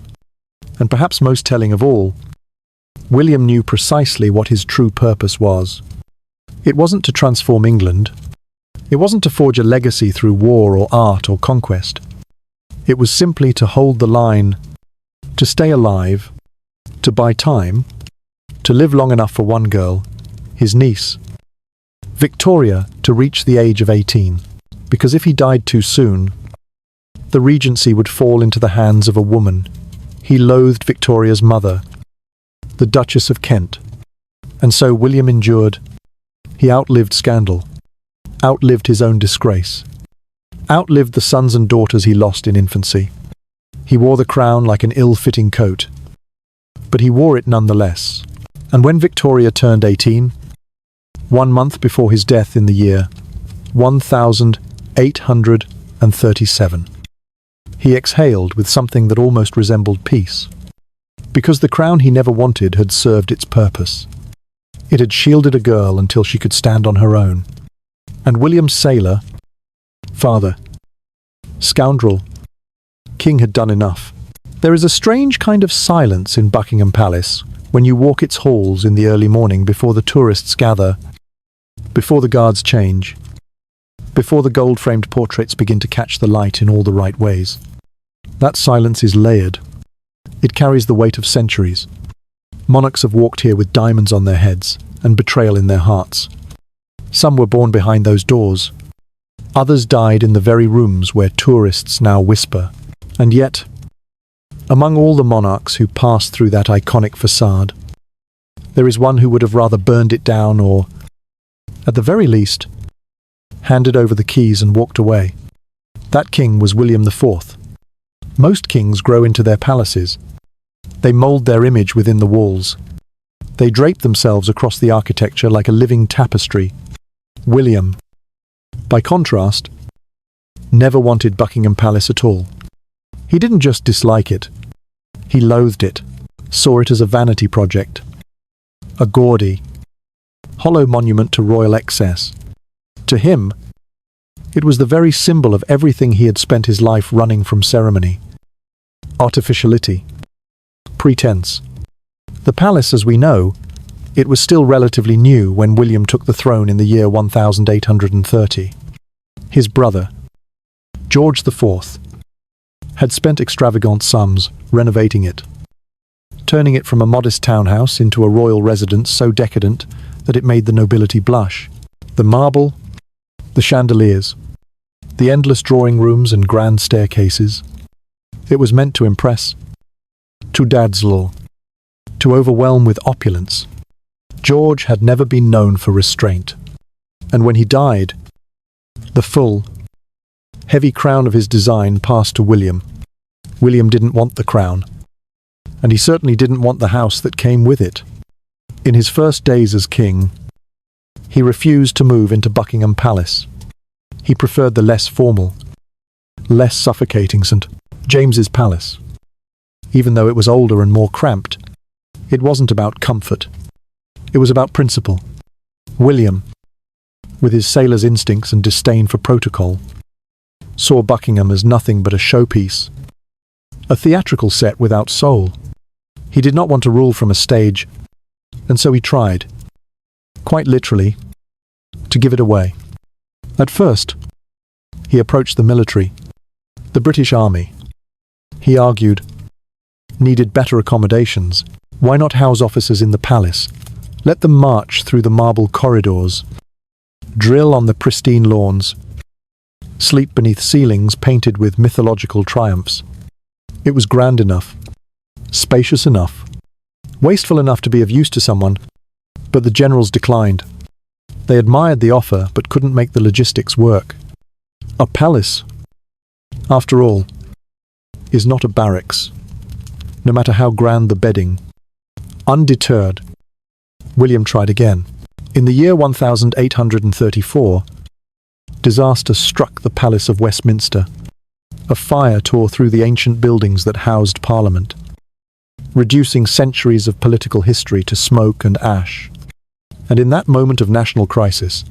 And perhaps most telling of all, William knew precisely what his true purpose was. It wasn't to transform England. It wasn't to forge a legacy through war or art or conquest. It was simply to hold the line, to stay alive, to buy time, to live long enough for one girl, his niece, Victoria, to reach the age of 18. Because if he died too soon, the regency would fall into the hands of a woman. He loathed Victoria's mother, the Duchess of Kent. And so William endured. He outlived scandal, outlived his own disgrace, outlived the sons and daughters he lost in infancy. He wore the crown like an ill-fitting coat, but he wore it nonetheless. And when Victoria turned 18, 1 month before his death in the year 1837, he exhaled with something that almost resembled peace, because the crown he never wanted had served its purpose. It had shielded a girl until she could stand on her own. And William's sailor, father, scoundrel, king had done enough. There is a strange kind of silence in Buckingham Palace when you walk its halls in the early morning before the tourists gather, before the guards change, before the gold-framed portraits begin to catch the light in all the right ways. That silence is layered. It carries the weight of centuries. Monarchs have walked here with diamonds on their heads and betrayal in their hearts. Some were born behind those doors. Others died in the very rooms where tourists now whisper. And yet, among all the monarchs who passed through that iconic facade, there is one who would have rather burned it down or, at the very least, handed over the keys and walked away. That king was William IV. Most kings grow into their palaces. They mould their image within the walls. They drape themselves across the architecture like a living tapestry. William, by contrast, never wanted Buckingham Palace at all. He didn't just dislike it. He loathed it, saw it as a vanity project, a gaudy, hollow monument to royal excess. To him, it was the very symbol of everything he had spent his life running from: ceremony, artificiality, pretense. The palace, as we know, it was still relatively new when William took the throne in the year 1830. His brother, George IV, had spent extravagant sums renovating it, turning it from a modest townhouse into a royal residence so decadent that it made the nobility blush. The marble, the chandeliers, the endless drawing rooms and grand staircases. It was meant to impress, to dazzle, to overwhelm with opulence. George had never been known for restraint, and when he died, the full, heavy crown of his design passed to William. William didn't want the crown, and he certainly didn't want the house that came with it. In his first days as king, he refused to move into Buckingham Palace. He preferred the less formal, less suffocating St. James's Palace. Even though it was older and more cramped, it wasn't about comfort. It was about principle. William, with his sailor's instincts and disdain for protocol, saw Buckingham as nothing but a showpiece, a theatrical set without soul. He did not want to rule from a stage, and so he tried, quite literally, to give it away. At first, he approached the military. The British Army, he argued, needed better accommodations. Why not house officers in the palace? Let them march through the marble corridors, drill on the pristine lawns, sleep beneath ceilings painted with mythological triumphs. It was grand enough, spacious enough, wasteful enough to be of use to someone, but the generals declined. They admired the offer but couldn't make the logistics work. A palace, after all, is not a barracks, no matter how grand the bedding. Undeterred, William tried again. In the year 1834, disaster struck the Palace of Westminster. A fire tore through the ancient buildings that housed Parliament. reducing centuries of political history to smoke and ash. And in that moment of national crisis,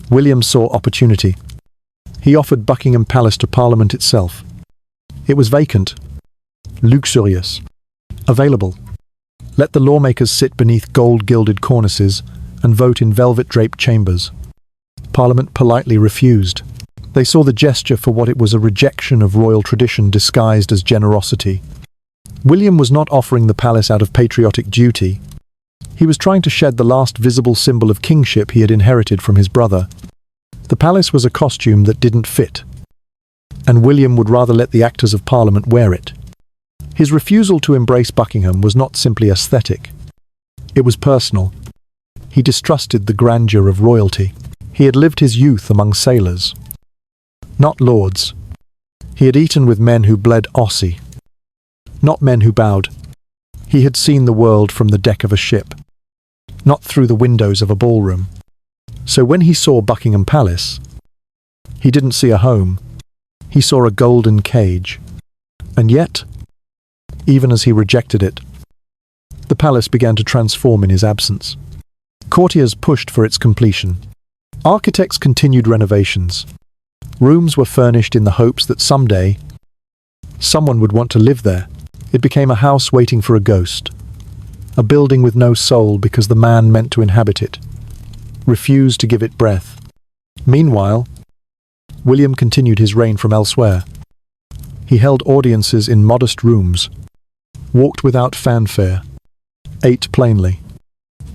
William saw opportunity. He offered Buckingham Palace to Parliament itself. It was vacant, luxurious, available. Let the lawmakers sit beneath gold-gilded cornices and vote in velvet-draped chambers. Parliament politely refused. They saw the gesture for what it was: a rejection of royal tradition disguised as generosity. William was not offering the palace out of patriotic duty. He was trying to shed the last visible symbol of kingship he had inherited from his brother. The palace was a costume that didn't fit, and William would rather let the actors of Parliament wear it. His refusal to embrace Buckingham was not simply aesthetic. It was personal. He distrusted the grandeur of royalty. He had lived his youth among sailors, not lords. He had eaten with men who bled Aussie, not men who bowed. He had seen the world from the deck of a ship, not through the windows of a ballroom. So when he saw Buckingham Palace, he didn't see a home. He saw a golden cage. And yet, even as he rejected it, the palace began to transform in his absence. Courtiers pushed for its completion. Architects continued renovations. Rooms were furnished in the hopes that someday someone would want to live there. It became a house waiting for a ghost, a building with no soul because the man meant to inhabit it refused to give it breath. Meanwhile, William continued his reign from elsewhere. He held audiences in modest rooms, walked without fanfare, ate plainly,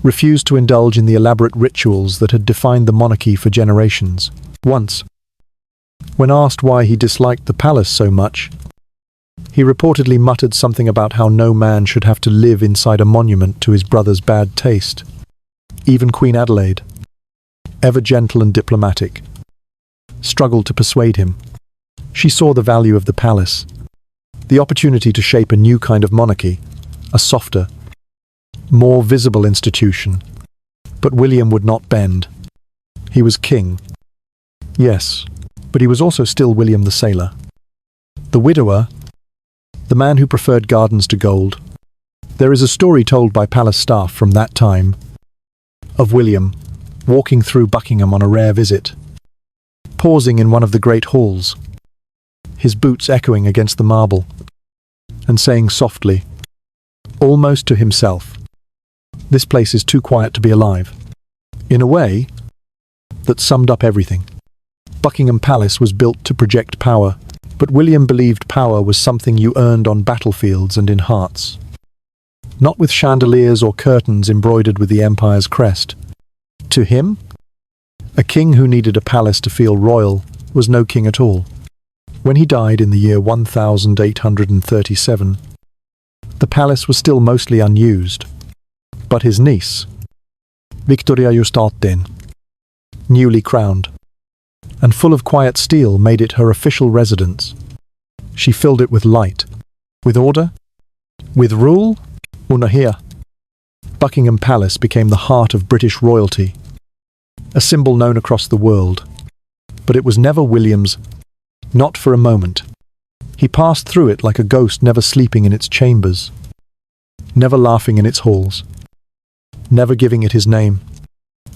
refused to indulge in the elaborate rituals that had defined the monarchy for generations. Once, when asked why he disliked the palace so much, he reportedly muttered something about how no man should have to live inside a monument to his brother's bad taste. Even Queen Adelaide, ever gentle and diplomatic, struggled to persuade him. She saw the value of the palace, the opportunity to shape a new kind of monarchy, a softer, more visible institution. But William would not bend. He was king. Yes, but he was also still William the sailor. The widower, the man who preferred gardens to gold. There is a story told by palace staff from that time of William walking through Buckingham on a rare visit, pausing in one of the great halls, his boots echoing against the marble, and saying softly, almost to himself, "This place is too quiet to be alive." In a way that summed up everything. Buckingham Palace was built to project power, but William believed power was something you earned on battlefields and in hearts, not with chandeliers or curtains embroidered with the empire's crest. To him, a king who needed a palace to feel royal was no king at all. When he died in the year 1837, the palace was still mostly unused, but his niece, Victoria Justaten, newly crowned, and full of quiet steel, made it her official residence. She filled it with light, with order, with rule. Here, Buckingham Palace became the heart of British royalty, a symbol known across the world. But it was never William's, not for a moment. He passed through it like a ghost, never sleeping in its chambers, never laughing in its halls, never giving it his name.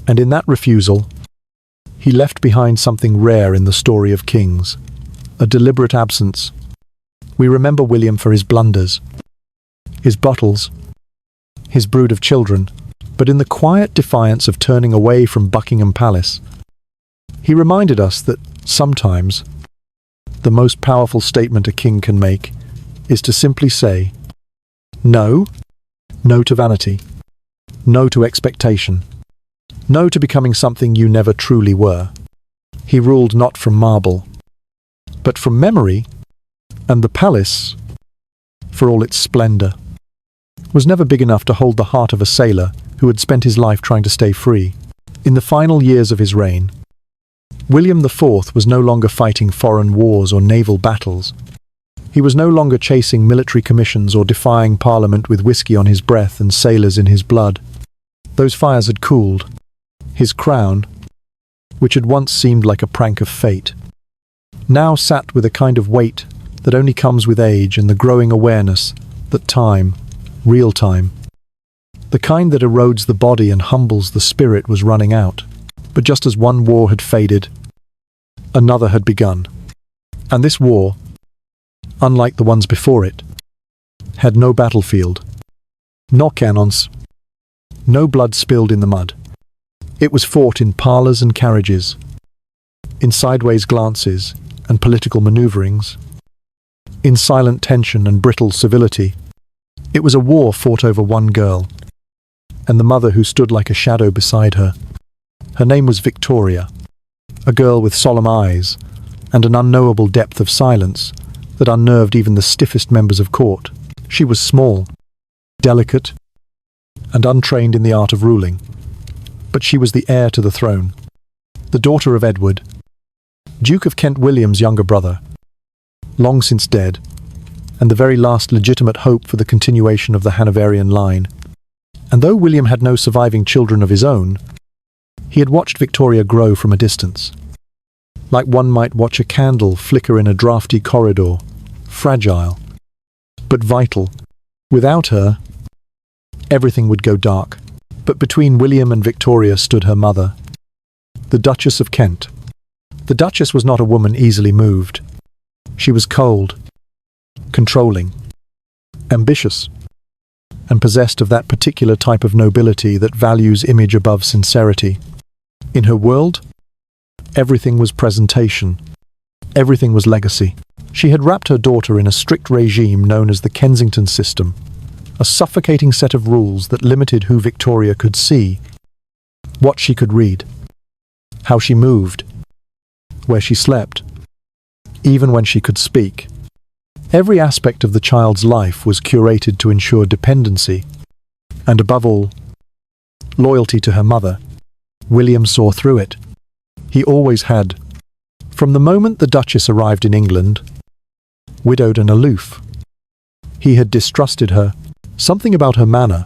And in that refusal, he left behind something rare in the story of kings, a deliberate absence. We remember William for his blunders, his bottles, his brood of children, but in the quiet defiance of turning away from Buckingham Palace, he reminded us that sometimes the most powerful statement a king can make is to simply say, no, no to vanity, no to expectation, no to becoming something you never truly were. He ruled not from marble, but from memory, and the palace, for all its splendor, was never big enough to hold the heart of a sailor who had spent his life trying to stay free. In the final years of his reign, William IV was no longer fighting foreign wars or naval battles. He was no longer chasing military commissions or defying Parliament with whiskey on his breath and sailors in his blood. Those fires had cooled. His crown, which had once seemed like a prank of fate, now sat with a kind of weight that only comes with age and the growing awareness that time real time. The kind that erodes the body and humbles the spirit was running out. But just as one war had faded, another had begun. And this war, unlike the ones before it, had no battlefield, no cannons, no blood spilled in the mud. It was fought in parlours and carriages, in sideways glances and political manoeuvrings, in silent tension and brittle civility. It was a war fought over one girl, and the mother who stood like a shadow beside her. Her name was Victoria, a girl with solemn eyes and an unknowable depth of silence that unnerved even the stiffest members of court. She was small, delicate, and untrained in the art of ruling, but she was the heir to the throne, the daughter of Edward, Duke of Kent William's younger brother, long since dead, and the very last legitimate hope for the continuation of the Hanoverian line. And though William had no surviving children of his own, he had watched Victoria grow from a distance, like one might watch a candle flicker in a drafty corridor, fragile, but vital. Without her, everything would go dark. But between William and Victoria stood her mother, the Duchess of Kent. The Duchess was not a woman easily moved. She was cold, controlling, ambitious, and possessed of that particular type of nobility that values image above sincerity. In her world, everything was presentation. Everything was legacy. She had wrapped her daughter in a strict regime known as the Kensington system, a suffocating set of rules that limited who Victoria could see, what she could read, how she moved, where she slept, even when she could speak. Every aspect of the child's life was curated to ensure dependency, and above all, loyalty to her mother. William saw through it. He always had. From the moment the Duchess arrived in England, widowed and aloof, he had distrusted her. Something about her manner,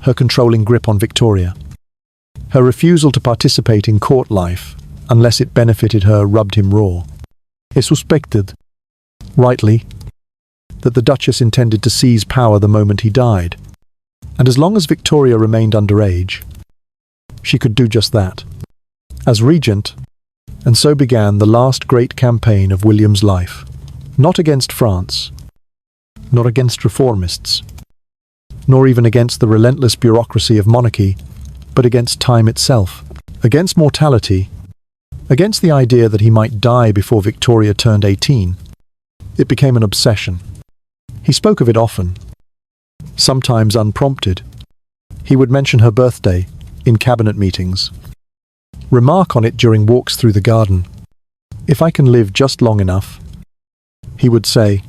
her controlling grip on Victoria, her refusal to participate in court life unless it benefited her rubbed him raw. He suspected, rightly, that the Duchess intended to seize power the moment he died, and as long as Victoria remained underage, she could do just that, as regent. And so began the last great campaign of William's life, not against France, not against reformists, nor even against the relentless bureaucracy of monarchy, but against time itself, against mortality, against the idea that he might die before Victoria turned 18. It became an obsession. He spoke of it often, sometimes unprompted. He would mention her birthday in cabinet meetings, remark on it during walks through the garden. If I can live just long enough, he would say,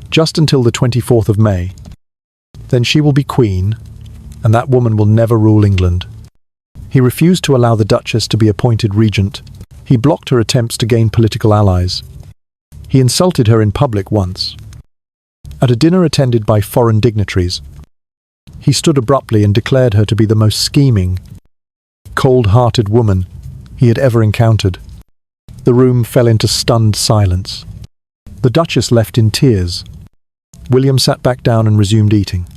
just until the 24th of May, then she will be queen, and that woman will never rule England. He refused to allow the Duchess to be appointed regent. He blocked her attempts to gain political allies. He insulted her in public once. At a dinner attended by foreign dignitaries, he stood abruptly and declared her to be the most scheming, cold-hearted woman he had ever encountered. The room fell into stunned silence. The Duchess left in tears. William sat back down and resumed eating.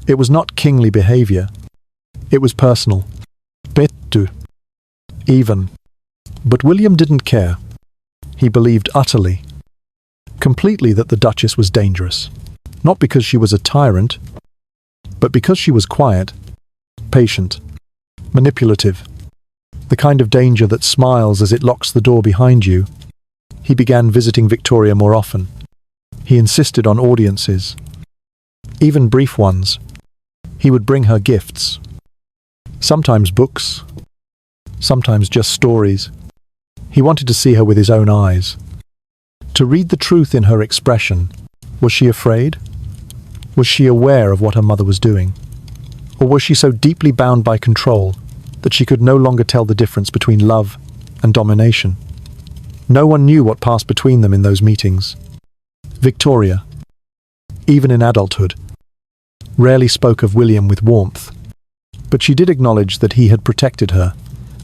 It was not kingly behaviour. It was personal. Bettu. Even. But William didn't care. He believed utterly, completely that the Duchess was dangerous. Not because she was a tyrant, but because she was quiet, patient, manipulative. The kind of danger that smiles as it locks the door behind you. He began visiting Victoria more often. He insisted on audiences, even brief ones. He would bring her gifts, sometimes books, sometimes just stories. He wanted to see her with his own eyes, to read the truth in her expression. Was she afraid? Was she aware of what her mother was doing? Or was she so deeply bound by control that she could no longer tell the difference between love and domination? No one knew what passed between them in those meetings. Victoria, even in adulthood, rarely spoke of William with warmth, but she did acknowledge that he had protected her,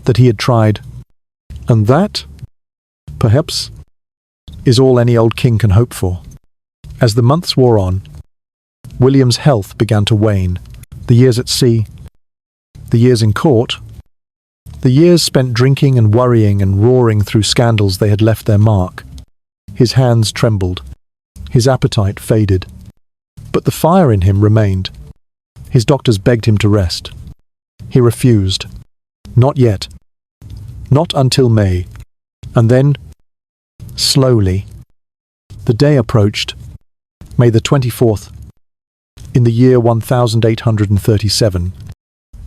that he had tried, and that, perhaps, is all any old king can hope for. As the months wore on, William's health began to wane. The years at sea, the years in court, the years spent drinking and worrying and roaring through scandals they had left their mark. His hands trembled. His appetite faded. But the fire in him remained. His doctors begged him to rest. He refused. Not yet. Not until May. And then, slowly, the day approached. May the 24th, in the year 1837,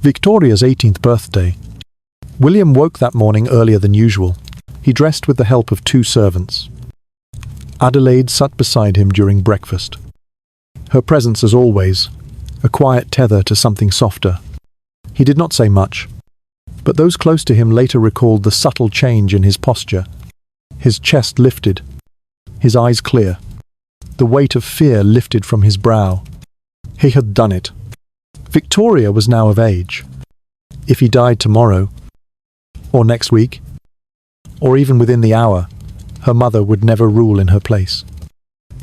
Victoria's 18th birthday. William woke that morning earlier than usual. He dressed with the help of 2 servants. Adelaide sat beside him during breakfast. Her presence, as always, a quiet tether to something softer. He did not say much, but those close to him later recalled the subtle change in his posture. His chest lifted, his eyes clear. The weight of fear lifted from his brow. He had done it. Victoria was now of age. If he died tomorrow, or next week, or even within the hour, her mother would never rule in her place.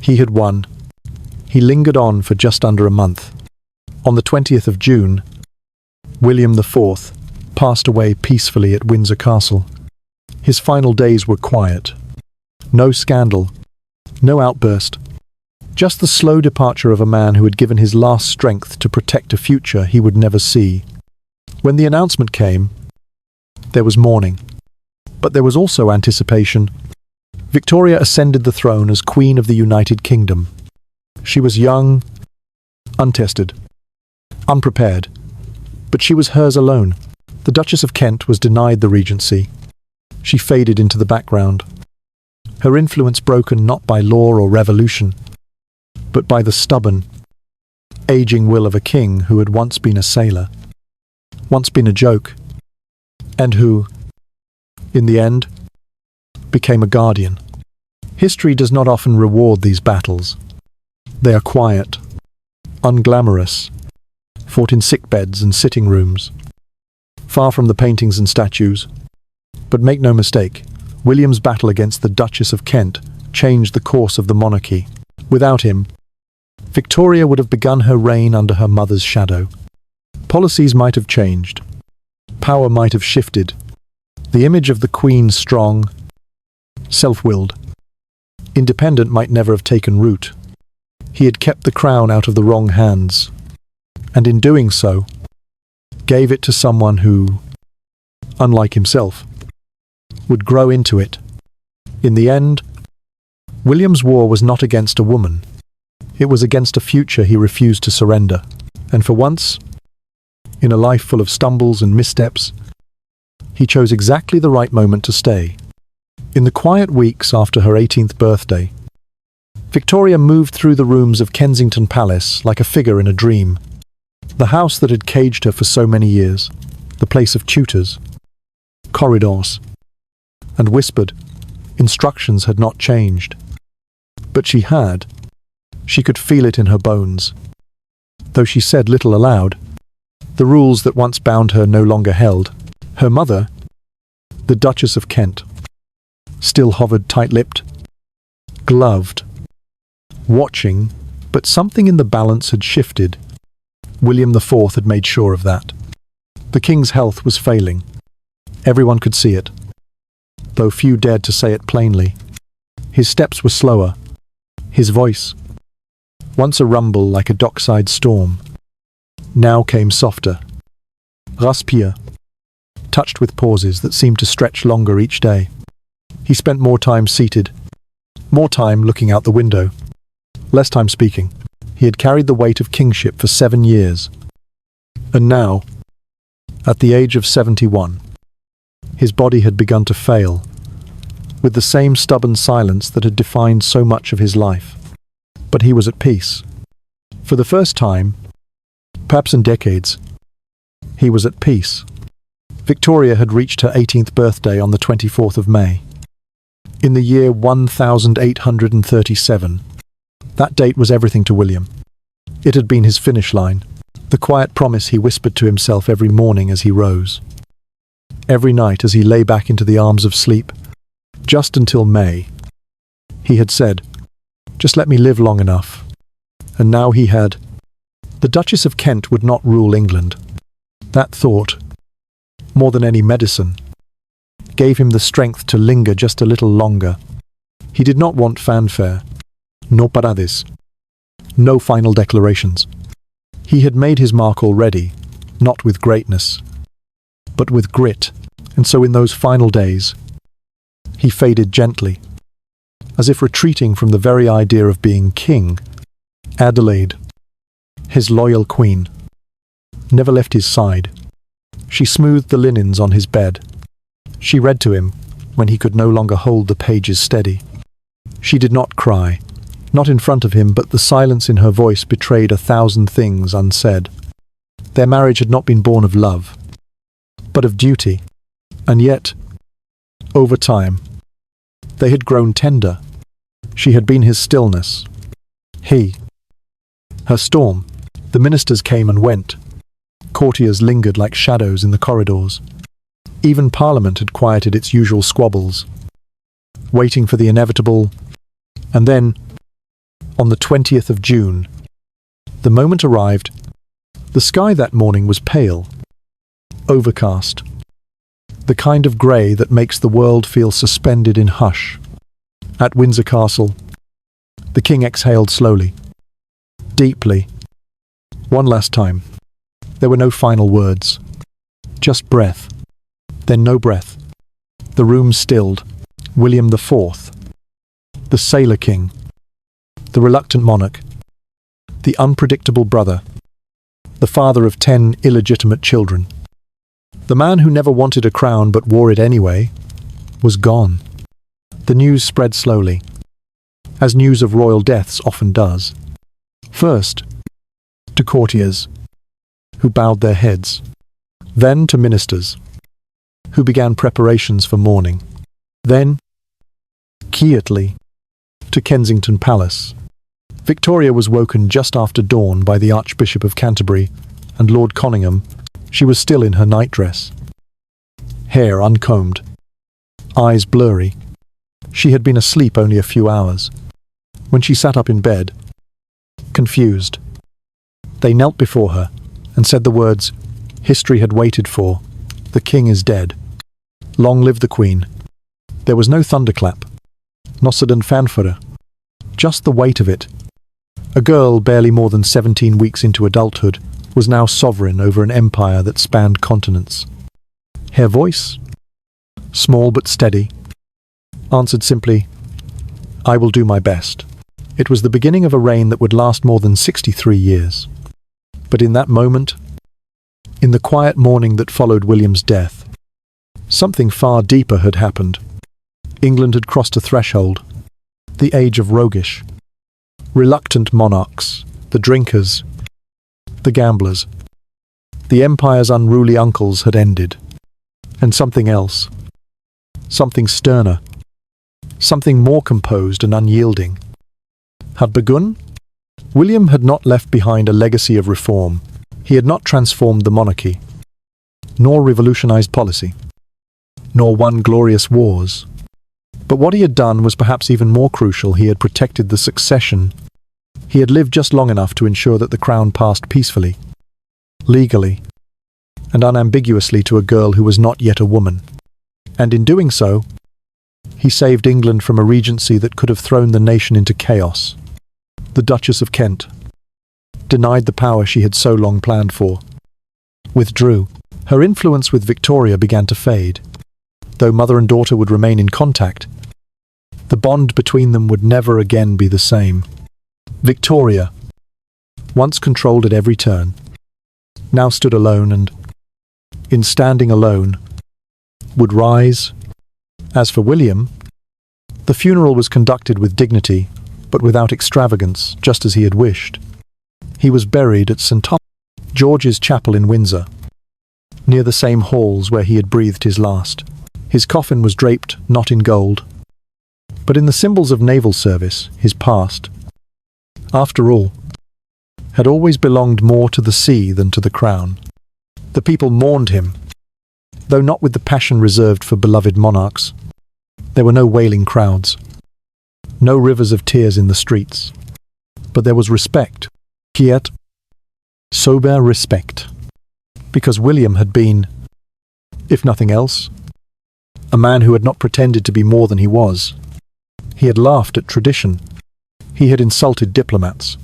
He had won. He lingered on for just under a month. On the 20th of June, William IV passed away peacefully at Windsor Castle. His final days were quiet. No scandal, no outburst. Just the slow departure of a man who had given his last strength to protect a future he would never see. When the announcement came, there was mourning. But there was also anticipation. Victoria ascended the throne as Queen of the United Kingdom. She was young, untested, unprepared, but she was hers alone. The Duchess of Kent was denied the regency. She faded into the background. Her influence broken not by law or revolution, but by the stubborn, aging will of a king who had once been a sailor, once been a joke, and who, in the end, became a guardian. History does not often reward these battles. They are quiet, unglamorous, fought in sickbeds and sitting rooms, far from the paintings and statues. But make no mistake, William's battle against the Duchess of Kent changed the course of the monarchy. Without him, Victoria would have begun her reign under her mother's shadow. Policies might have changed. Power might have shifted. The image of the Queen strong, self-willed, independent might never have taken root. He had kept the crown out of the wrong hands, and in doing so, gave it to someone who, unlike himself, would grow into it. In the end, William's war was not against a woman. It was against a future he refused to surrender. And for once, in a life full of stumbles and missteps, he chose exactly the right moment to stay. In the quiet weeks after her 18th birthday, Victoria moved through the rooms of Kensington Palace like a figure in a dream. The house that had caged her for so many years, the place of tutors, corridors, and whispered instructions had not changed. But she had. She could feel it in her bones. Though she said little aloud, the rules that once bound her no longer held. Her mother, the Duchess of Kent, still hovered tight-lipped, gloved, watching, but something in the balance had shifted. William IV had made sure of that. The king's health was failing. Everyone could see it, though few dared to say it plainly. His steps were slower. His voice, once a rumble like a dockside storm, now came softer. Raspier, touched with pauses that seemed to stretch longer each day. He spent more time seated, more time looking out the window, less time speaking. He had carried the weight of kingship for 7 years. And now, at the age of 71, his body had begun to fail, with the same stubborn silence that had defined so much of his life. But he was at peace. For the first time, perhaps in decades, he was at peace. Victoria had reached her 18th birthday on the 24th of May. In the year 1837, that date was everything to William. It had been his finish line, the quiet promise he whispered to himself every morning as he rose. Every night as he lay back into the arms of sleep, just until May. He had said, "Just let me live long enough." And now he had The Duchess of Kent would not rule England. That thought, more than any medicine, gave him the strength to linger just a little longer. He did not want fanfare, nor parades, no final declarations. He had made his mark already, not with greatness, but with grit, and so in those final days, he faded gently, as if retreating from the very idea of being king. Adelaide, his loyal queen, never left his side. She smoothed the linens on his bed. She read to him when he could no longer hold the pages steady. She did not cry, not in front of him, but the silence in her voice betrayed 1,000 things unsaid. Their marriage had not been born of love, but of duty. And yet, over time, they had grown tender. She had been his stillness. He, her storm. The ministers came and went. Courtiers lingered like shadows in the corridors. Even Parliament had quieted its usual squabbles, waiting for the inevitable. And then, on the 20th of June, the moment arrived. The sky that morning was pale, overcast, the kind of grey that makes the world feel suspended in hush. At Windsor Castle, the king exhaled slowly, deeply. One last time. There were no final words, just breath, then no breath. The room stilled. William IV, the sailor king, the reluctant monarch, the unpredictable brother, the father of 10 illegitimate children, the man who never wanted a crown but wore it anyway, was gone. The news spread slowly, as news of royal deaths often does. First, to courtiers, who bowed their heads, then to ministers, who began preparations for mourning, then, quietly, to Kensington Palace. Victoria was woken just after dawn by the Archbishop of Canterbury and Lord Conyngham. She was still in her nightdress, hair uncombed, eyes blurry. She had been asleep only a few hours. When she sat up in bed, confused, they knelt before her and said the words history had waited for. The king is dead. Long live the queen. There was no thunderclap, no sudden fanfare, just the weight of it. A girl barely more than 17 weeks into adulthood was now sovereign over an empire that spanned continents. Her voice, small but steady, answered simply, "I will do my best." It was the beginning of a reign that would last more than 63 years. But in that moment, in the quiet morning that followed William's death, something far deeper had happened. England had crossed a threshold, the age of roguish, reluctant monarchs, the drinkers, the gamblers. The empire's unruly uncles had ended. And something else, something sterner, something more composed and unyielding, had begun. William had not left behind a legacy of reform. He had not transformed the monarchy, nor revolutionized policy, nor won glorious wars. But what he had done was perhaps even more crucial. He had protected the succession. He had lived just long enough to ensure that the crown passed peacefully, legally, and unambiguously to a girl who was not yet a woman. And in doing so, he saved England from a regency that could have thrown the nation into chaos. The Duchess of Kent, denied the power she had so long planned for, withdrew. Her influence with Victoria began to fade. Though mother and daughter would remain in contact, the bond between them would never again be the same. Victoria, once controlled at every turn, now stood alone and, in standing alone, would rise. As for William, the funeral was conducted with dignity, but without extravagance, just as he had wished. He was buried at St. George's Chapel in Windsor, near the same halls where he had breathed his last. His coffin was draped not in gold, but in the symbols of naval service. His past, after all, had always belonged more to the sea than to the crown. The people mourned him, though not with the passion reserved for beloved monarchs. There were no wailing crowds, no rivers of tears in the streets, but there was respect. Quiet, sober respect. Because William had been, if nothing else, a man who had not pretended to be more than he was. He had laughed at tradition. He had insulted diplomats.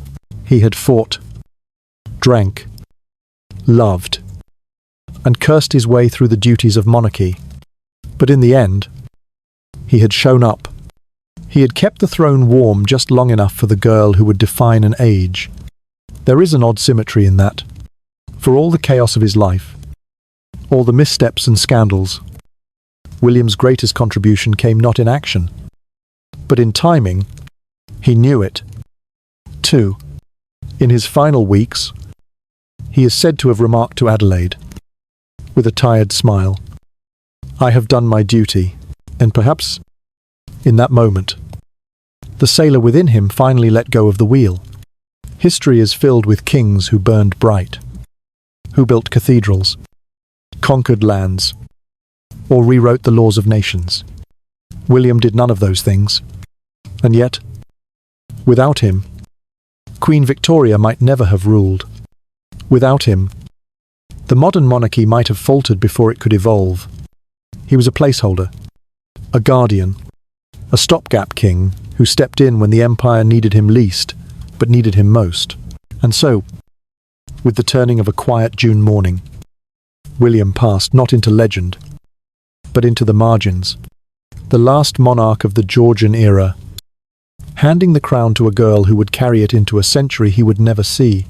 He had fought, drank, loved, and cursed his way through the duties of monarchy. But in the end, he had shown up. He had kept the throne warm just long enough for the girl who would define an age. There is an odd symmetry in that. For all the chaos of his life, all the missteps and scandals, William's greatest contribution came not in action, but in timing. He knew it. 2. In his final weeks, he is said to have remarked to Adelaide, with a tired smile, "I have done my duty," and perhaps, in that moment, the sailor within him finally let go of the wheel. History is filled with kings who burned bright, who built cathedrals, conquered lands, or rewrote the laws of nations. William did none of those things, and yet, without him, Queen Victoria might never have ruled. Without him, the modern monarchy might have faltered before it could evolve. He was a placeholder, a guardian, a stopgap king who stepped in when the empire needed him least, but needed him most. And so, with the turning of a quiet June morning, William passed not into legend, but into the margins, the last monarch of the Georgian era, handing the crown to a girl who would carry it into a century he would never see.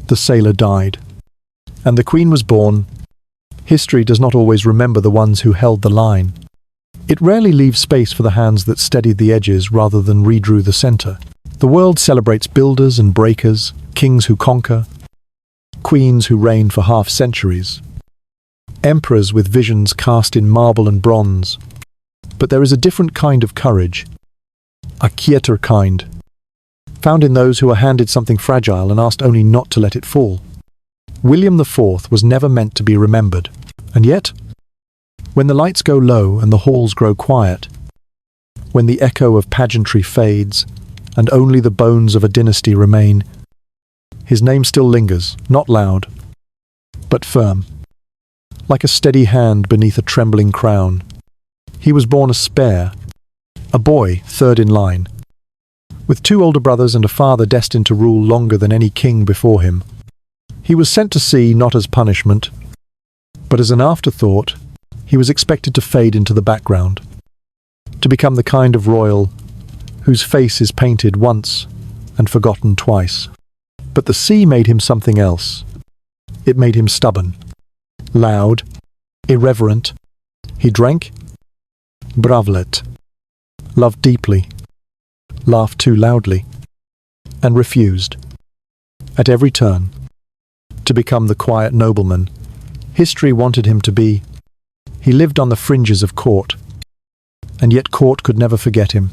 The sailor died, and the queen was born. History does not always remember the ones who held the line. It rarely leaves space for the hands that steadied the edges rather than redrew the center. The world celebrates builders and breakers, kings who conquer, queens who reign for half-centuries, emperors with visions cast in marble and bronze. But there is a different kind of courage, a quieter kind, found in those who are handed something fragile and asked only not to let it fall. William IV was never meant to be remembered, and yet, when the lights go low and the halls grow quiet, when the echo of pageantry fades and only the bones of a dynasty remain, his name still lingers, not loud, but firm, like a steady hand beneath a trembling crown. He was born a spare, a boy third in line, with 2 older brothers and a father destined to rule longer than any king before him. He was sent to sea not as punishment, but as an afterthought. He was expected to fade into the background, to become the kind of royal whose face is painted once and forgotten twice. But the sea made him something else. It made him stubborn, loud, irreverent. He drank, bravlet, loved deeply, laughed too loudly, and refused, at every turn, to become the quiet nobleman history wanted him to be. He lived on the fringes of court, and yet court could never forget him.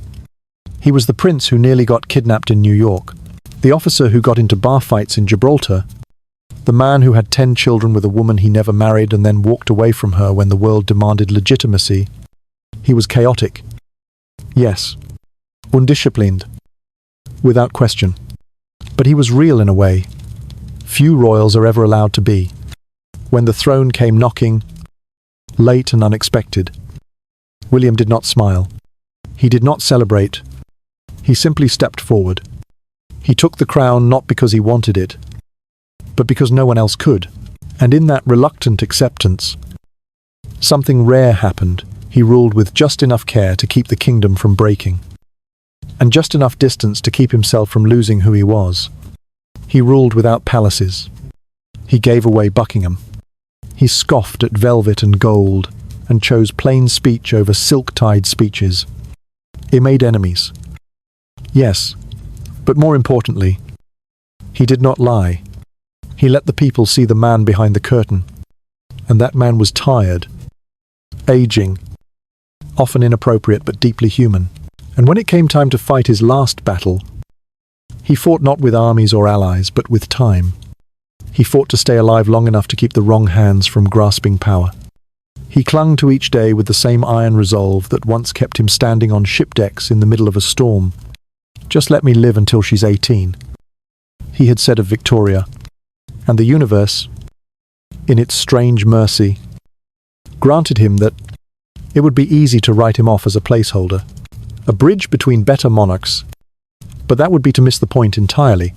He was the prince who nearly got kidnapped in New York, the officer who got into bar fights in Gibraltar, the man who had 10 children with a woman he never married and then walked away from her when the world demanded legitimacy. He was chaotic. Yes, undisciplined, without question. But he was real in a way. Few royals are ever allowed to be. When the throne came knocking, late and unexpected, William did not smile. He did not celebrate. He simply stepped forward. He took the crown not because he wanted it, but because no one else could. And in that reluctant acceptance, something rare happened. He ruled with just enough care to keep the kingdom from breaking, and just enough distance to keep himself from losing who he was. He ruled without palaces. He gave away Buckingham. He scoffed at velvet and gold, and chose plain speech over silk-tied speeches. He made enemies. Yes, but more importantly, he did not lie. He let the people see the man behind the curtain, and that man was tired, aging, often inappropriate but deeply human. And when it came time to fight his last battle, he fought not with armies or allies, but with time. He fought to stay alive long enough to keep the wrong hands from grasping power. He clung to each day with the same iron resolve that once kept him standing on ship decks in the middle of a storm. "Just let me live until she's 18," he had said of Victoria. And the universe, in its strange mercy, granted him that it would be easy to write him off as a placeholder, a bridge between better monarchs, but that would be to miss the point entirely.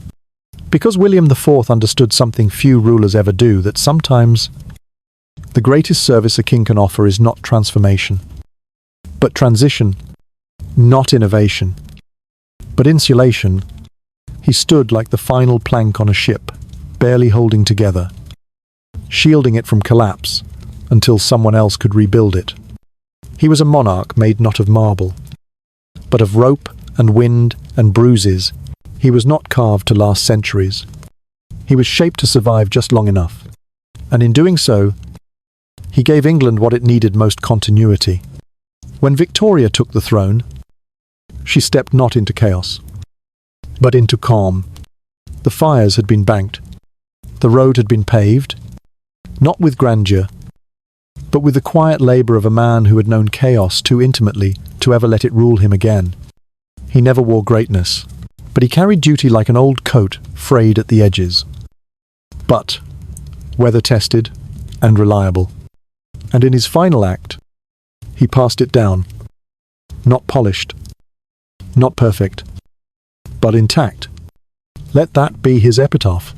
Because William IV understood something few rulers ever do, that sometimes the greatest service a king can offer is not transformation, but transition, not innovation, but insulation. He stood like the final plank on a ship, barely holding together, shielding it from collapse until someone else could rebuild it. He was a monarch made not of marble, but of rope and wind and bruises. He was not carved to last centuries. He was shaped to survive just long enough. And in doing so, he gave England what it needed most: continuity. When Victoria took the throne, she stepped not into chaos, but into calm. The fires had been banked. The road had been paved, not with grandeur, but with the quiet labour of a man who had known chaos too intimately to ever let it rule him again. He never wore greatness, but he carried duty like an old coat frayed at the edges, but weather-tested and reliable. And in his final act, he passed it down, not polished, not perfect, but intact. Let that be his epitaph.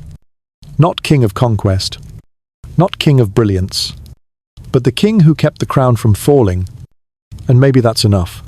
Not king of conquest, not king of brilliance, but the king who kept the crown from falling, and maybe that's enough.